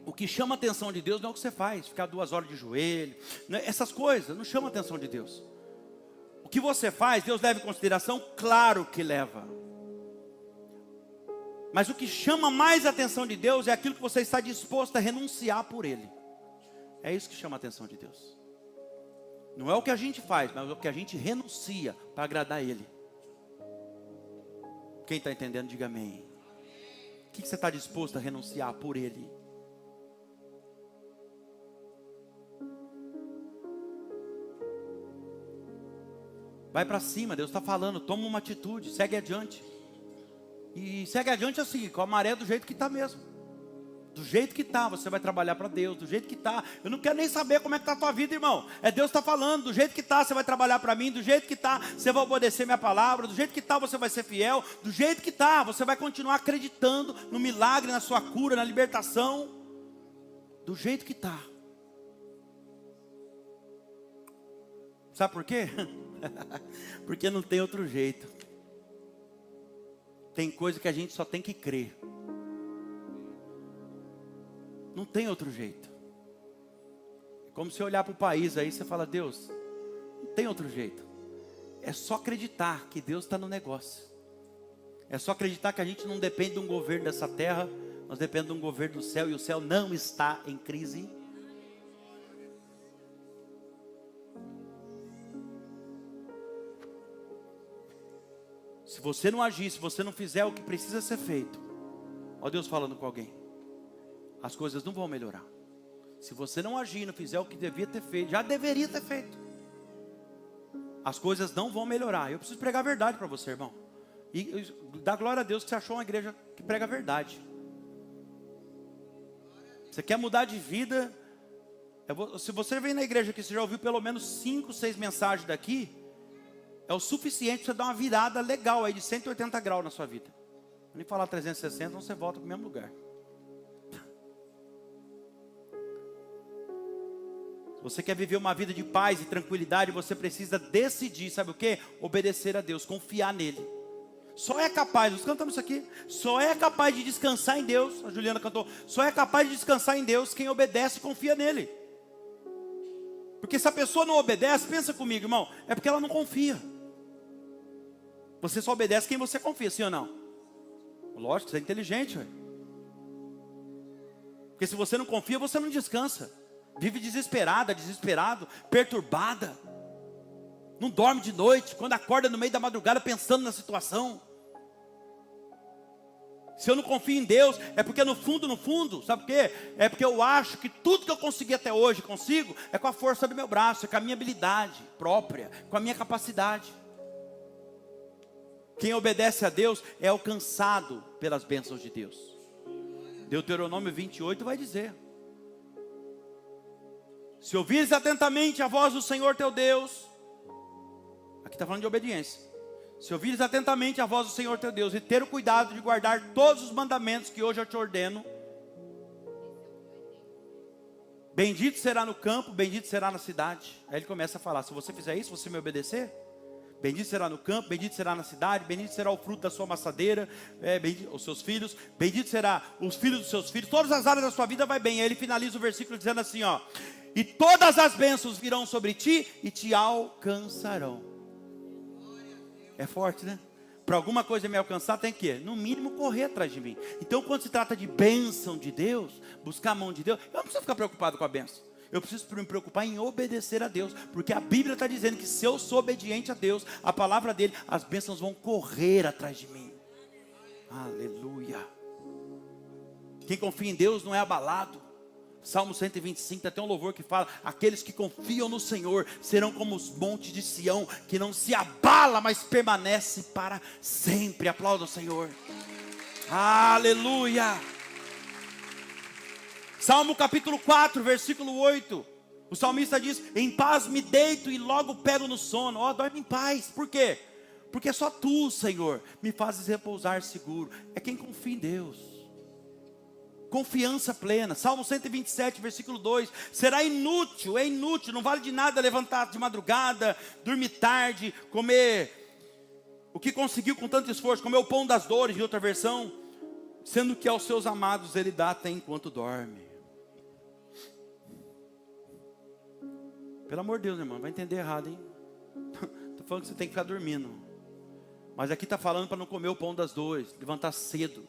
O que chama a atenção de Deus não é o que você faz, ficar 2 horas de joelho, né? Essas coisas não chamam a atenção de Deus. O que você faz, Deus leva em consideração? Claro que leva. Mas o que chama mais a atenção de Deus é aquilo que você está disposto a renunciar por Ele. É isso que chama a atenção de Deus. Não é o que a gente faz, mas é o que a gente renuncia para agradar Ele. Quem está entendendo, diga amém. O que você está disposto a renunciar por Ele? Vai para cima, Deus está falando, toma uma atitude, segue adiante. E segue adiante assim, com a maré do jeito que está mesmo. Do jeito que está, você vai trabalhar para Deus, do jeito que está. Eu não quero nem saber como é que está a tua vida, irmão. É Deus que está falando, do jeito que está, você vai trabalhar para mim. Do jeito que está, você vai obedecer minha palavra. Do jeito que está, você vai ser fiel. Do jeito que está, você vai continuar acreditando no milagre, na sua cura, na libertação. Do jeito que está. Sabe por quê? Porque não tem outro jeito. Tem coisa que a gente só tem que crer. Não tem outro jeito. É como se olhar para o país aí, você fala, Deus, não tem outro jeito. É só acreditar que Deus está no negócio. É só acreditar que a gente não depende de um governo dessa terra, nós dependemos de um governo do céu, e o céu não está em crise. Se você não agir, se você não fizer o que precisa ser feito, ó Deus falando com alguém, as coisas não vão melhorar. Se você não agir, não fizer o que devia ter feito, já deveria ter feito, as coisas não vão melhorar. Eu preciso pregar a verdade para você, irmão. E dá glória a Deus que você achou uma igreja que prega a verdade. Você quer mudar de vida? Se você vem na igreja aqui, você já ouviu pelo menos 5, 6 mensagens daqui, é o suficiente para você dar uma virada legal aí de 180 graus na sua vida. Não nem falar 360, então você volta para o mesmo lugar. Se você quer viver uma vida de paz e tranquilidade, você precisa decidir, sabe o quê? Obedecer a Deus, confiar nele. Só é capaz, nós cantamos isso aqui, só é capaz de descansar em Deus, a Juliana cantou, só é capaz de descansar em Deus quem obedece e confia nele. Porque se a pessoa não obedece, pensa comigo, irmão, é porque ela não confia. Você só obedece quem você confia, sim ou não? Lógico, você é inteligente, ué. Porque se você não confia, você não descansa. Vive desesperada, desesperado, perturbada. Não dorme de noite, quando acorda no meio da madrugada pensando na situação. Se eu não confio em Deus, é porque no fundo, sabe por quê? É porque eu acho que tudo que eu consegui até hoje, consigo, é com a força do meu braço, é com a minha habilidade própria, com a minha capacidade. Quem obedece a Deus é alcançado pelas bênçãos de Deus. Deuteronômio 28 vai dizer: se ouvires atentamente a voz do Senhor teu Deus, aqui está falando de obediência. Se ouvires atentamente a voz do Senhor teu Deus e ter o cuidado de guardar todos os mandamentos que hoje eu te ordeno, bendito será no campo, bendito será na cidade. Aí ele começa a falar, se você fizer isso, se você me obedecer, Bendito será no campo, bendito será na cidade, bendito será o fruto da sua maçadeira, os seus filhos, bendito será os filhos dos seus filhos, todas as áreas da sua vida vai bem. Aí ele finaliza o versículo dizendo assim, ó: e todas as bênçãos virão sobre ti e te alcançarão. É forte, né? Para alguma coisa me alcançar, tem que, no mínimo, correr atrás de mim. Então, quando se trata de bênção de Deus, buscar a mão de Deus, eu não preciso ficar preocupado com a bênção. Eu preciso me preocupar em obedecer a Deus, porque a Bíblia está dizendo que se eu sou obediente a Deus, a palavra dele, as bênçãos vão correr atrás de mim. Aleluia. Quem confia em Deus não é abalado. Salmo 125, tem um louvor que fala: aqueles que confiam no Senhor serão como os montes de Sião, que não se abala, mas permanece para sempre. Aplauda o Senhor. Aleluia. Salmo capítulo 4, versículo 8. O salmista diz: em paz me deito e logo pego no sono. Ó, dorme em paz. Por quê? Porque só tu, Senhor, me fazes repousar seguro. É quem confia em Deus. Confiança plena. Salmo 127, versículo 2. Será inútil, é inútil, não vale de nada levantar de madrugada, dormir tarde, comer o que conseguiu com tanto esforço, comer o pão das dores, em outra versão, sendo que aos seus amados ele dá até enquanto dorme. Pelo amor de Deus, irmão, vai entender errado, hein? Estou falando que você tem que ficar dormindo, mas aqui está falando para não comer o pão das dores, levantar cedo,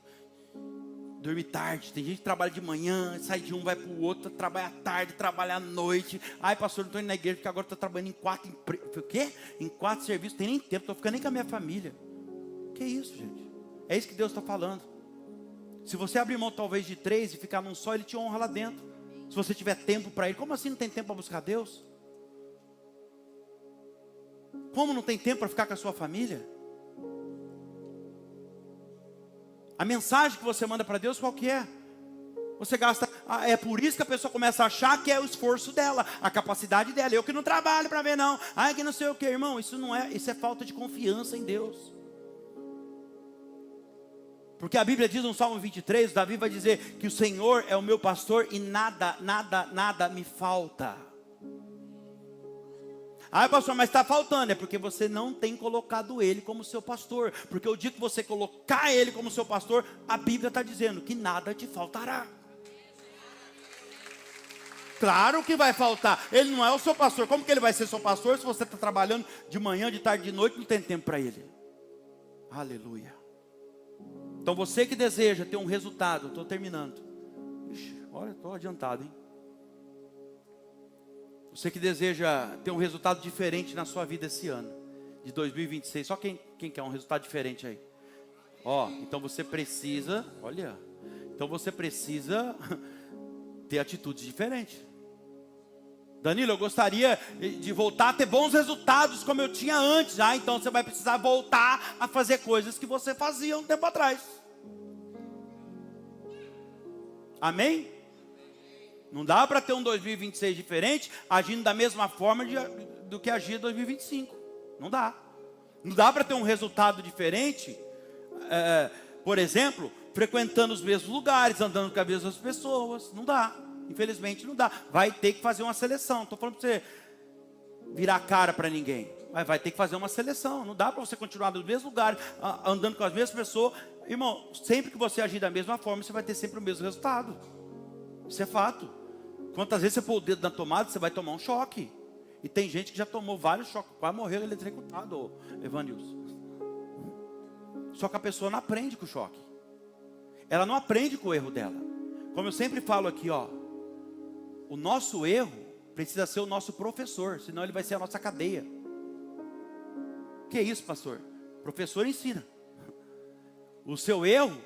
dormir tarde. Tem gente que trabalha de manhã, sai de um, vai para o outro, trabalha à tarde, trabalha à noite. Ai, pastor, não estou indo na igreja porque agora estou trabalhando em 4 o quê? Em 4 serviços, tem nem tempo, estou ficando nem com a minha família. Que isso, gente? É isso que Deus está falando. Se você abrir mão talvez de 3 e ficar num só, ele te honra lá dentro. Se você tiver tempo para ele. Como assim não tem tempo para buscar Deus? Como não tem tempo para ficar com a sua família? A mensagem que você manda para Deus, qual que é? Você gasta, é por isso que a pessoa começa a achar que é o esforço dela, a capacidade dela. Eu que não trabalho para ver não. Ai, que não sei o que, irmão. Isso não é, isso é falta de confiança em Deus. Porque a Bíblia diz no Salmo 23, Davi vai dizer que o Senhor é o meu pastor e nada, nada, nada me falta. Ah, pastor, mas está faltando. É porque você não tem colocado ele como seu pastor. Porque o dia que você colocar ele como seu pastor, a Bíblia está dizendo que nada te faltará. Claro que vai faltar. Ele não é o seu pastor. Como que ele vai ser seu pastor se você está trabalhando de manhã, de tarde, de noite, não tem tempo para ele? Aleluia. Então você que deseja ter um resultado, estou terminando. Ixi, olha, estou adiantado, hein? Você que deseja ter um resultado diferente na sua vida esse ano, de 2026. Só quem quer um resultado diferente aí? Ó, então você precisa, olha, então você precisa ter atitudes diferentes. Danilo, eu gostaria de voltar a ter bons resultados como eu tinha antes. Ah, então você vai precisar voltar a fazer coisas que você fazia um tempo atrás. Amém? Não dá para ter um 2026 diferente, agindo da mesma forma do que agia em 2025. Não dá. Não dá para ter um resultado diferente, por exemplo, frequentando os mesmos lugares, andando com as mesmas pessoas. Não dá. Infelizmente não dá. Vai ter que fazer uma seleção. Não estou falando para você virar a cara para ninguém. Mas vai ter que fazer uma seleção. Não dá para você continuar nos mesmos lugares, andando com as mesmas pessoas. Irmão, sempre que você agir da mesma forma, você vai ter sempre o mesmo resultado. Isso é fato. Quantas vezes você pôr o dedo na tomada, você vai tomar um choque. E tem gente que já tomou vários choques, quase morreu eletrocutado, Evanilson. Só que a pessoa não aprende com o choque. Ela não aprende com o erro dela. Como eu sempre falo aqui, ó, o nosso erro precisa ser o nosso professor, senão ele vai ser a nossa cadeia. Que é isso, pastor? O professor ensina. O seu erro,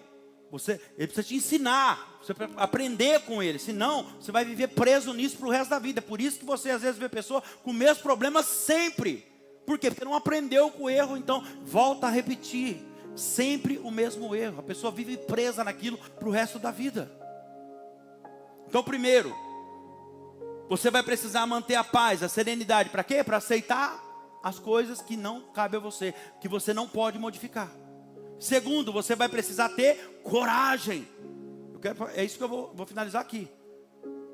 ele precisa te ensinar, você precisa aprender com ele, senão você vai viver preso nisso para o resto da vida. Por isso que você às vezes vê pessoa com o mesmo problema sempre. Por quê? Porque não aprendeu com o erro, então volta a repetir sempre o mesmo erro. A pessoa vive presa naquilo para o resto da vida. Então primeiro, você vai precisar manter a paz, a serenidade. Para quê? Para aceitar as coisas que não cabem a você, que você não pode modificar. Segundo, você vai precisar ter coragem. É isso que eu vou finalizar aqui.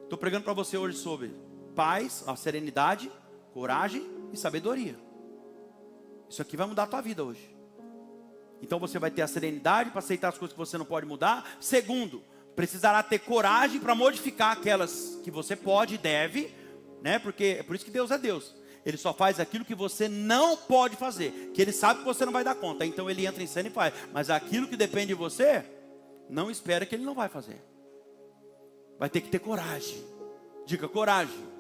Estou pregando para você hoje sobre paz, a serenidade, coragem e sabedoria. Isso aqui vai mudar a tua vida hoje. Então você vai ter a serenidade para aceitar as coisas que você não pode mudar. Segundo, precisará ter coragem para modificar aquelas que você pode e deve, né? Porque é por isso que Deus é Deus. Ele só faz aquilo que você não pode fazer, que Ele sabe que você não vai dar conta. Então Ele entra em cena e faz. Mas aquilo que depende de você, não espera que Ele não vai fazer. Vai ter que ter coragem. Diga coragem.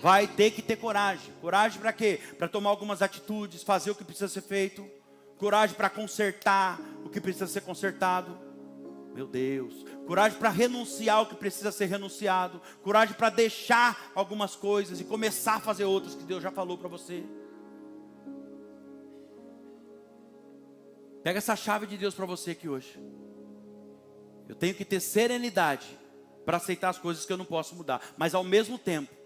Vai ter que ter coragem. Coragem para quê? Para tomar algumas atitudes, fazer o que precisa ser feito. Coragem para consertar o que precisa ser consertado. Meu Deus. Coragem para renunciar ao que precisa ser renunciado. Coragem para deixar algumas coisas e começar a fazer outras que Deus já falou para você. Pega essa chave de Deus para você aqui hoje. Eu tenho que ter serenidade para aceitar as coisas que eu não posso mudar. Mas ao mesmo tempo,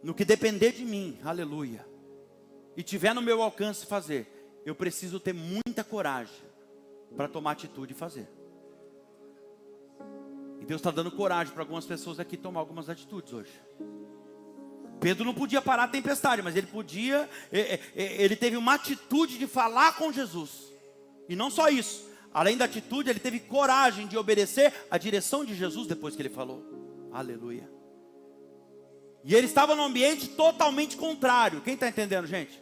no que depender de mim, aleluia, e tiver no meu alcance fazer, eu preciso ter muita coragem para tomar atitude e fazer. E Deus está dando coragem para algumas pessoas aqui tomar algumas atitudes hoje. Pedro não podia parar a tempestade, mas ele teve uma atitude de falar com Jesus. E não só isso, além da atitude, ele teve coragem de obedecer a direção de Jesus depois que ele falou. Aleluia. E ele estava num ambiente totalmente contrário. Quem está entendendo, gente?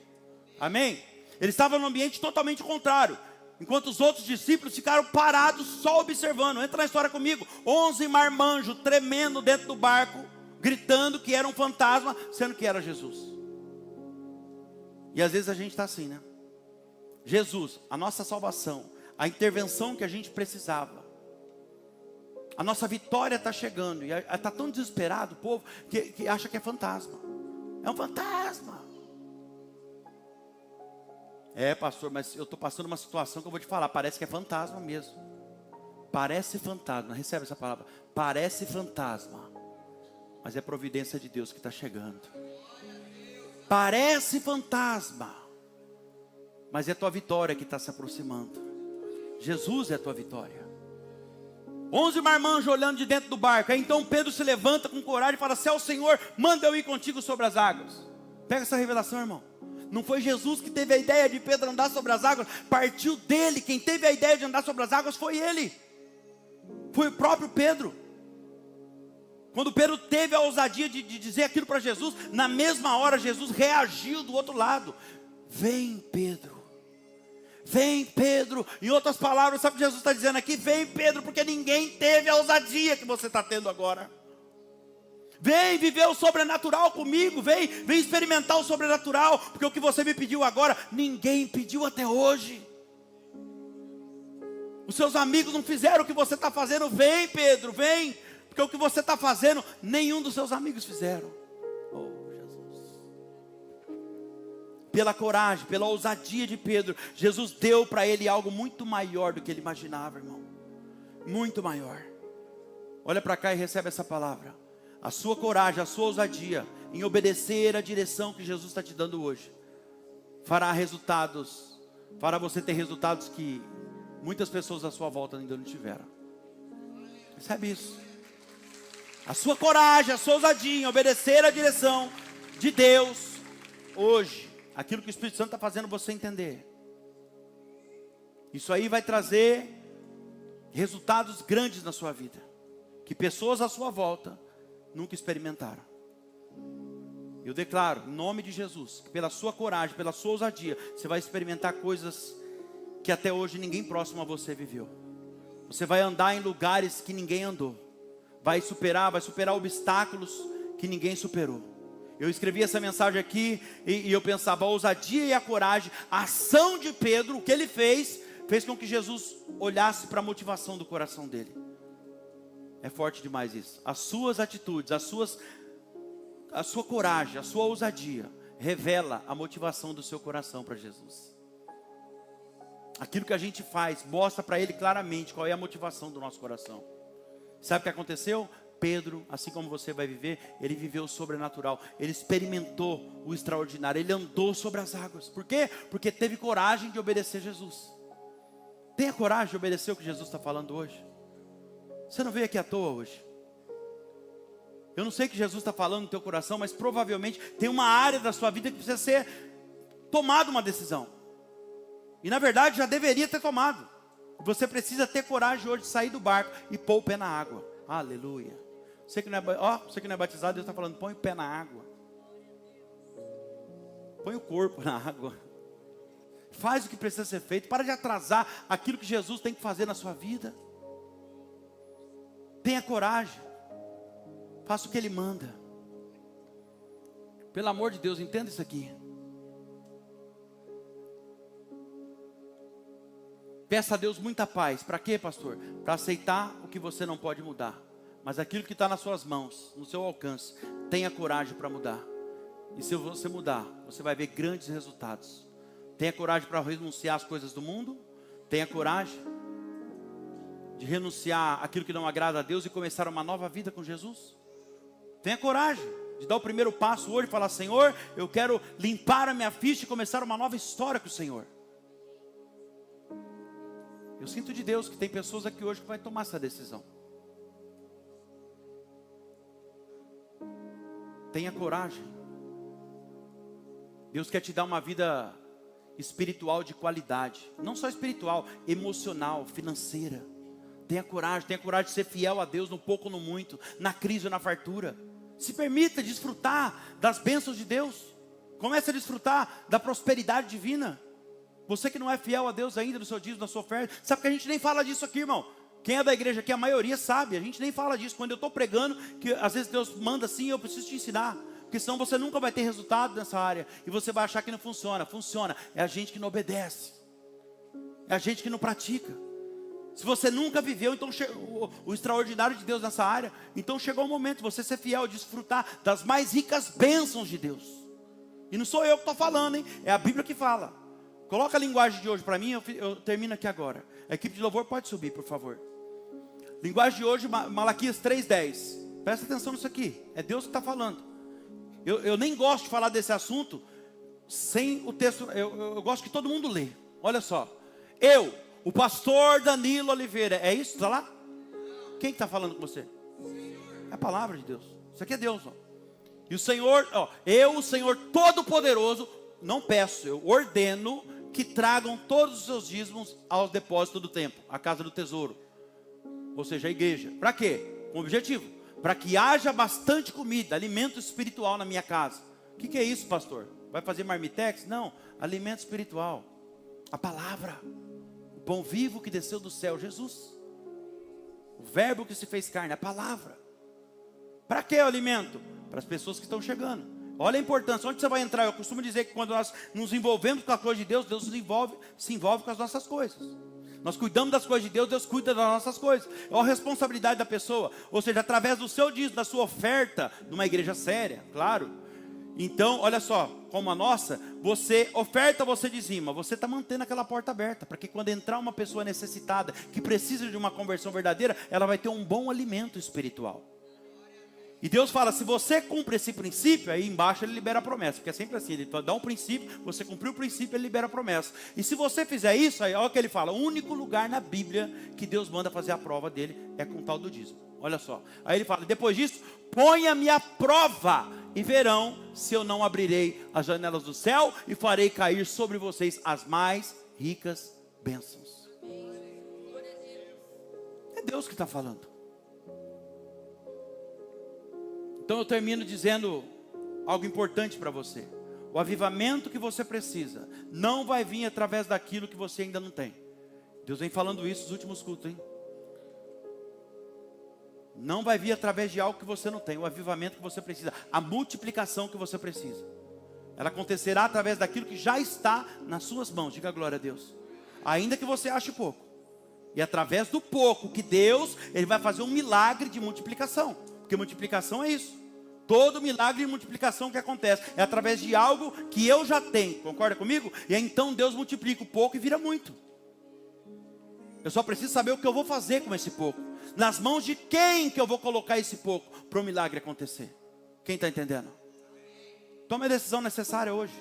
Amém? Ele estava num ambiente totalmente contrário. Enquanto os outros discípulos ficaram parados só observando. Entra na história comigo. 11 marmanjos tremendo dentro do barco, gritando que era um fantasma, sendo que era Jesus. E às vezes a gente está assim, né? Jesus, a nossa salvação, a intervenção que a gente precisava, a nossa vitória está chegando. E está tão desesperado o povo que acha que é fantasma. É um fantasma. É, pastor, mas eu estou passando uma situação que eu vou te falar. Parece que é fantasma mesmo. Parece fantasma. Recebe essa palavra. Parece fantasma. Mas é providência de Deus que está chegando. Parece fantasma. Mas é a tua vitória que está se aproximando. Jesus é a tua vitória. 11 marmanjos olhando de dentro do barco. Aí então Pedro se levanta com coragem e fala: se é o Senhor, manda eu ir contigo sobre as águas. Pega essa revelação, irmão. Não foi Jesus que teve a ideia de Pedro andar sobre as águas. Partiu dele. Quem teve a ideia de andar sobre as águas foi ele. Foi o próprio Pedro. Quando Pedro teve a ousadia de dizer aquilo para Jesus, na mesma hora Jesus reagiu do outro lado. Vem, Pedro. Vem, Pedro. Em outras palavras, sabe o que Jesus está dizendo aqui? Vem, Pedro, porque ninguém teve a ousadia que você está tendo agora. Vem viver o sobrenatural comigo. Vem experimentar o sobrenatural. Porque o que você me pediu agora, ninguém pediu até hoje. Os seus amigos não fizeram o que você está fazendo. Vem, Pedro, vem. Porque o que você está fazendo, nenhum dos seus amigos fizeram. Oh, Jesus. Pela coragem, pela ousadia de Pedro, Jesus deu para ele algo muito maior do que ele imaginava, irmão. Muito maior. Olha para cá e recebe essa palavra. A sua coragem, a sua ousadia em obedecer a direção que Jesus está te dando hoje, fará você ter resultados que muitas pessoas à sua volta ainda não tiveram. Recebe isso. A sua coragem, a sua ousadia em obedecer a direção de Deus hoje, aquilo que o Espírito Santo está fazendo você entender, isso aí vai trazer resultados grandes na sua vida, que pessoas à sua volta nunca experimentaram. Eu declaro, em nome de Jesus, que pela sua coragem, pela sua ousadia, você vai experimentar coisas que até hoje ninguém próximo a você viveu. Você vai andar em lugares que ninguém andou. Vai superar obstáculos que ninguém superou. Eu escrevi essa mensagem aqui e eu pensava, a ousadia e a coragem, a ação de Pedro, o que ele fez com que Jesus olhasse para a motivação do coração dele. É forte demais isso. As suas atitudes, a sua coragem, a sua ousadia revela a motivação do seu coração para Jesus. Aquilo que a gente faz mostra para ele claramente qual é a motivação do nosso coração. Sabe o que aconteceu? Pedro, assim como você vai viver, ele viveu o sobrenatural. Ele experimentou o extraordinário. Ele andou sobre as águas. Por quê? Porque teve coragem de obedecer Jesus. Tenha coragem de obedecer o que Jesus está falando hoje. Você não veio aqui à toa hoje. Eu não sei o que Jesus está falando no teu coração, mas provavelmente tem uma área da sua vida que precisa ser tomado uma decisão. E na verdade já deveria ter tomado. Você precisa ter coragem hoje de sair do barco e pôr o pé na água. Aleluia. Você que não é batizado, Deus está falando, põe o pé na água. Põe o corpo na água. Faz o que precisa ser feito. Para de atrasar aquilo que Jesus tem que fazer na sua vida. Tenha coragem. Faça o que Ele manda. Pelo amor de Deus, entenda isso aqui. Peça a Deus muita paz. Para quê, pastor? Para aceitar o que você não pode mudar. Mas aquilo que está nas suas mãos, no seu alcance, tenha coragem para mudar. E se você mudar, você vai ver grandes resultados. Tenha coragem para renunciar às coisas do mundo. Tenha coragem de renunciar àquilo que não agrada a Deus e começar uma nova vida com Jesus. Tenha coragem de dar o primeiro passo hoje e falar, Senhor, eu quero limpar a minha ficha e começar uma nova história com o Senhor. Eu sinto de Deus que tem pessoas aqui hoje que vai tomar essa decisão. Tenha coragem. Deus quer te dar uma vida espiritual de qualidade. Não só espiritual, emocional, financeira. Tenha coragem de ser fiel a Deus no pouco ou no muito, na crise ou na fartura. Se permita desfrutar das bênçãos de Deus. Comece a desfrutar da prosperidade divina. Você que não é fiel a Deus ainda no seu dízimo, na sua oferta, sabe que a gente nem fala disso aqui, irmão. Quem é da igreja aqui, a maioria sabe, a gente nem fala disso. Quando eu estou pregando, que às vezes Deus manda assim, eu preciso te ensinar. Porque senão você nunca vai ter resultado nessa área. E você vai achar que não funciona. Funciona, é a gente que não obedece. É a gente que não pratica. Se você nunca viveu então o extraordinário de Deus nessa área, então chegou o momento de você ser fiel, desfrutar das mais ricas bênçãos de Deus. E não sou eu que estou falando, hein? É a Bíblia que fala. Coloca a linguagem de hoje para mim, eu termino aqui agora. A equipe de louvor pode subir, por favor. Linguagem de hoje, Malaquias 3:10. Presta atenção nisso aqui, é Deus que está falando. Eu nem gosto de falar desse assunto sem o texto, eu gosto que todo mundo lê. Olha só, o pastor Danilo Oliveira, é isso? Está lá? Quem está falando com você? É a palavra de Deus, isso aqui é Deus, ó. E o Senhor, o Senhor Todo-Poderoso, não peço, eu ordeno que tragam todos os seus dízimos aos depósitos do templo, à casa do tesouro, ou seja, a igreja. Para quê? Com objetivo, para que haja bastante comida, alimento espiritual na minha casa. O que é isso, pastor? Vai fazer marmitex? Não, alimento espiritual, a palavra, o pão vivo que desceu do céu, Jesus, o verbo que se fez carne, a palavra. Para que o alimento? Para as pessoas que estão chegando. Olha a importância, onde você vai entrar? Eu costumo dizer que quando nós nos envolvemos com a coisa de Deus, Deus se envolve com as nossas coisas. Nós cuidamos das coisas de Deus, Deus cuida das nossas coisas. É a responsabilidade da pessoa. Ou seja, através do seu dízimo, da sua oferta, numa igreja séria, claro. Então, olha só, como a nossa, você oferta, você dizima. Você está mantendo aquela porta aberta, para que quando entrar uma pessoa necessitada, que precisa de uma conversão verdadeira, ela vai ter um bom alimento espiritual. E Deus fala, se você cumpre esse princípio, aí embaixo Ele libera a promessa. Porque é sempre assim, Ele dá um princípio, você cumpriu o princípio, Ele libera a promessa. E se você fizer isso, aí olha o que Ele fala, o único lugar na Bíblia que Deus manda fazer a prova dele é com o tal do dízimo. Olha só, aí Ele fala, depois disso, ponha-me à prova e verão se eu não abrirei as janelas do céu e farei cair sobre vocês as mais ricas bênçãos. É Deus que está falando. Então eu termino dizendo algo importante para você. O avivamento que você precisa não vai vir através daquilo que você ainda não tem. Deus vem falando isso nos últimos cultos, hein? Não vai vir através de algo que você não tem. O avivamento que você precisa, a multiplicação que você precisa, ela acontecerá através daquilo que já está nas suas mãos. Diga glória a Deus. Ainda que você ache pouco. E através do pouco que Deus, Ele vai fazer um milagre de multiplicação. Porque multiplicação é isso. Todo milagre de multiplicação que acontece é através de algo que eu já tenho. Concorda comigo? E aí, então Deus multiplica o pouco e vira muito. Eu só preciso saber o que eu vou fazer com esse pouco. Nas mãos de quem que eu vou colocar esse pouco para o milagre acontecer? Quem está entendendo? Tome a decisão necessária hoje.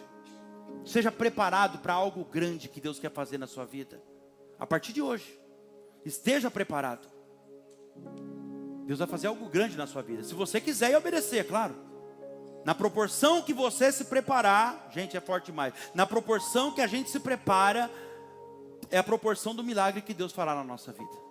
Seja preparado para algo grande que Deus quer fazer na sua vida. A partir de hoje. Esteja preparado. Deus vai fazer algo grande na sua vida. Se você quiser e obedecer, é claro. Na proporção que você se preparar, gente, é forte demais. Na proporção que a gente se prepara, é a proporção do milagre que Deus fará na nossa vida.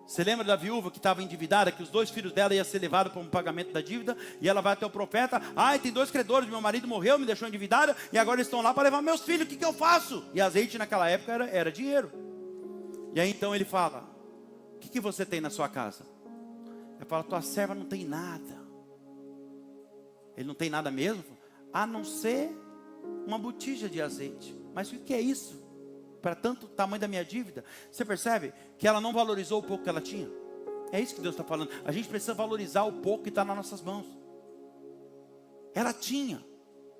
Você lembra da viúva que estava endividada, que os 2 filhos dela iam ser levados para um pagamento da dívida, e ela vai até o profeta: ai, tem 2 credores, meu marido morreu, me deixou endividada, e agora eles estão lá para levar meus filhos, o que eu faço? E azeite naquela época era dinheiro. E aí então ele fala: o que você tem na sua casa? Ela fala: tua serva não tem nada. Ele não tem nada mesmo? A não ser uma botija de azeite. Mas o que é isso? Para tanto tamanho da minha dívida? Você percebe que ela não valorizou o pouco que ela tinha? É isso que Deus está falando. A gente precisa valorizar o pouco que está nas nossas mãos. Ela tinha,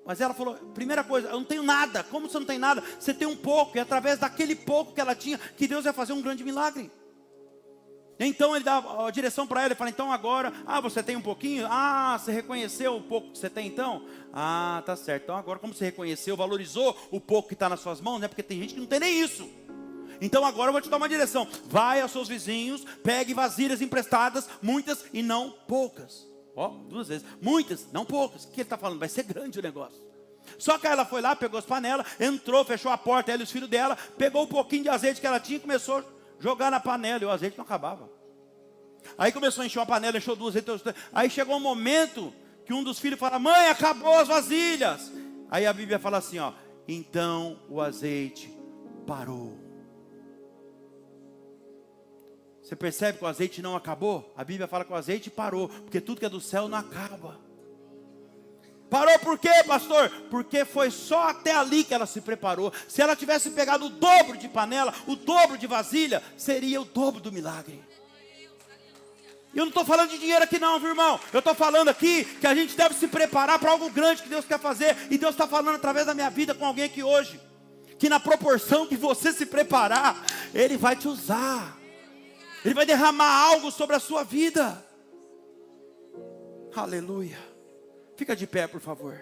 mas ela falou: primeira coisa, eu não tenho nada. Como você não tem nada? Você tem um pouco, e através daquele pouco que ela tinha, que Deus vai fazer um grande milagre. Então ele dá a direção para ela e fala: então agora, você tem um pouquinho? Você reconheceu o pouco que você tem então? Tá certo. Então agora, como você reconheceu, valorizou o pouco que está nas suas mãos, né? Porque tem gente que não tem nem isso. Então agora eu vou te dar uma direção. Vai aos seus vizinhos, pegue vasilhas emprestadas, muitas e não poucas. 2 vezes, muitas, não poucas. O que ele está falando? Vai ser grande o negócio. Só que ela foi lá, pegou as panelas, entrou, fechou a porta, ela e os filhos dela, pegou um pouquinho de azeite que ela tinha e começou a jogar na panela, e o azeite não acabava. Aí começou a encher uma panela, encheu 2 azeites. Aí chegou um momento que um dos filhos fala: mãe, acabou as vasilhas. Aí a Bíblia fala assim, então o azeite parou. Você percebe que o azeite não acabou? A Bíblia fala que o azeite parou, porque tudo que é do céu não acaba. Parou por quê, pastor? Porque foi só até ali que ela se preparou. Se ela tivesse pegado o dobro de panela, o dobro de vasilha, seria o dobro do milagre. E eu não estou falando de dinheiro aqui não, viu, irmão? Eu estou falando aqui que a gente deve se preparar para algo grande que Deus quer fazer. E Deus está falando através da minha vida com alguém aqui hoje, que na proporção que você se preparar, Ele vai te usar. Ele vai derramar algo sobre a sua vida. Aleluia. Fica de pé, por favor.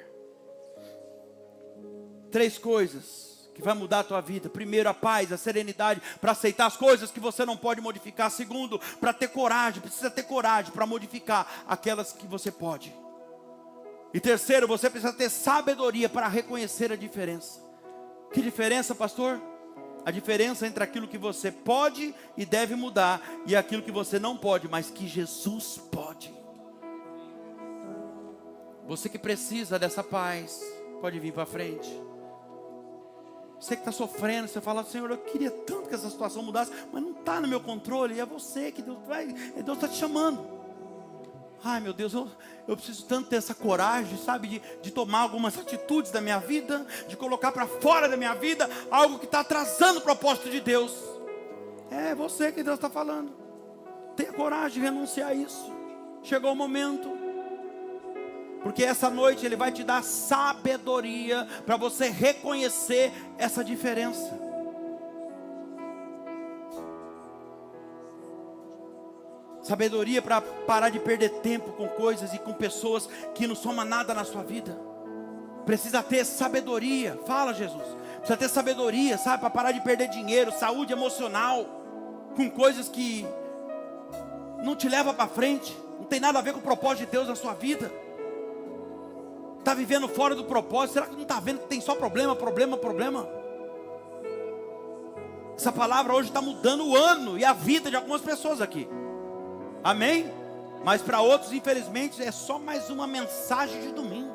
3 coisas que vai mudar a tua vida. Primeiro, a paz, a serenidade para aceitar as coisas que você não pode modificar. Segundo, para ter coragem, precisa ter coragem para modificar aquelas que você pode. E terceiro, você precisa ter sabedoria para reconhecer a diferença. Que diferença, pastor? A diferença entre aquilo que você pode e deve mudar e aquilo que você não pode, mas que Jesus pode. Você que precisa dessa paz, pode vir para frente. Você que está sofrendo, você fala: Senhor, eu queria tanto que essa situação mudasse, mas não está no meu controle. E é você que Deus está te chamando. Ai, meu Deus, eu preciso tanto ter essa coragem, sabe, de tomar algumas atitudes da minha vida, de colocar para fora da minha vida algo que está atrasando o propósito de Deus. É você que Deus está falando. Tenha coragem de renunciar a isso. Chegou o momento. Porque essa noite Ele vai te dar sabedoria para você reconhecer essa diferença. Sabedoria para parar de perder tempo com coisas e com pessoas que não somam nada na sua vida. Precisa ter sabedoria. Fala, Jesus. Precisa ter sabedoria, sabe? Para parar de perder dinheiro, saúde emocional, com coisas que não te levam para frente. Não tem nada a ver com o propósito de Deus na sua vida. Está vivendo fora do propósito. Será que não está vendo que tem só problema? Essa palavra hoje está mudando o ano e a vida de algumas pessoas aqui. Amém? Mas para outros, infelizmente, é só mais uma mensagem de domingo.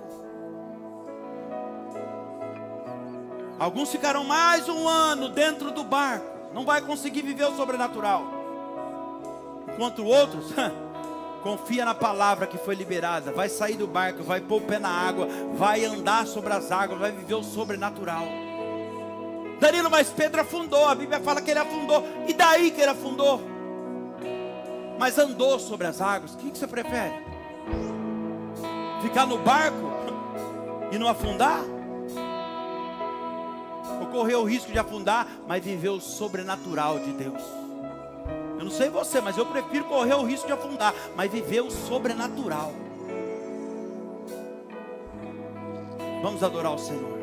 Alguns ficarão mais um ano dentro do barco, não vai conseguir viver o sobrenatural. Enquanto outros confia na palavra que foi liberada, vai sair do barco, vai pôr o pé na água, vai andar sobre as águas, vai viver o sobrenatural. Danilo, mas Pedro afundou. A Bíblia fala que ele afundou. E daí que ele afundou? Mas andou sobre as águas. O que você prefere? Ficar no barco e não afundar? Ou correr o risco de afundar, mas viver o sobrenatural de Deus? Eu não sei você, mas eu prefiro correr o risco de afundar, mas viver o sobrenatural. Vamos adorar o Senhor.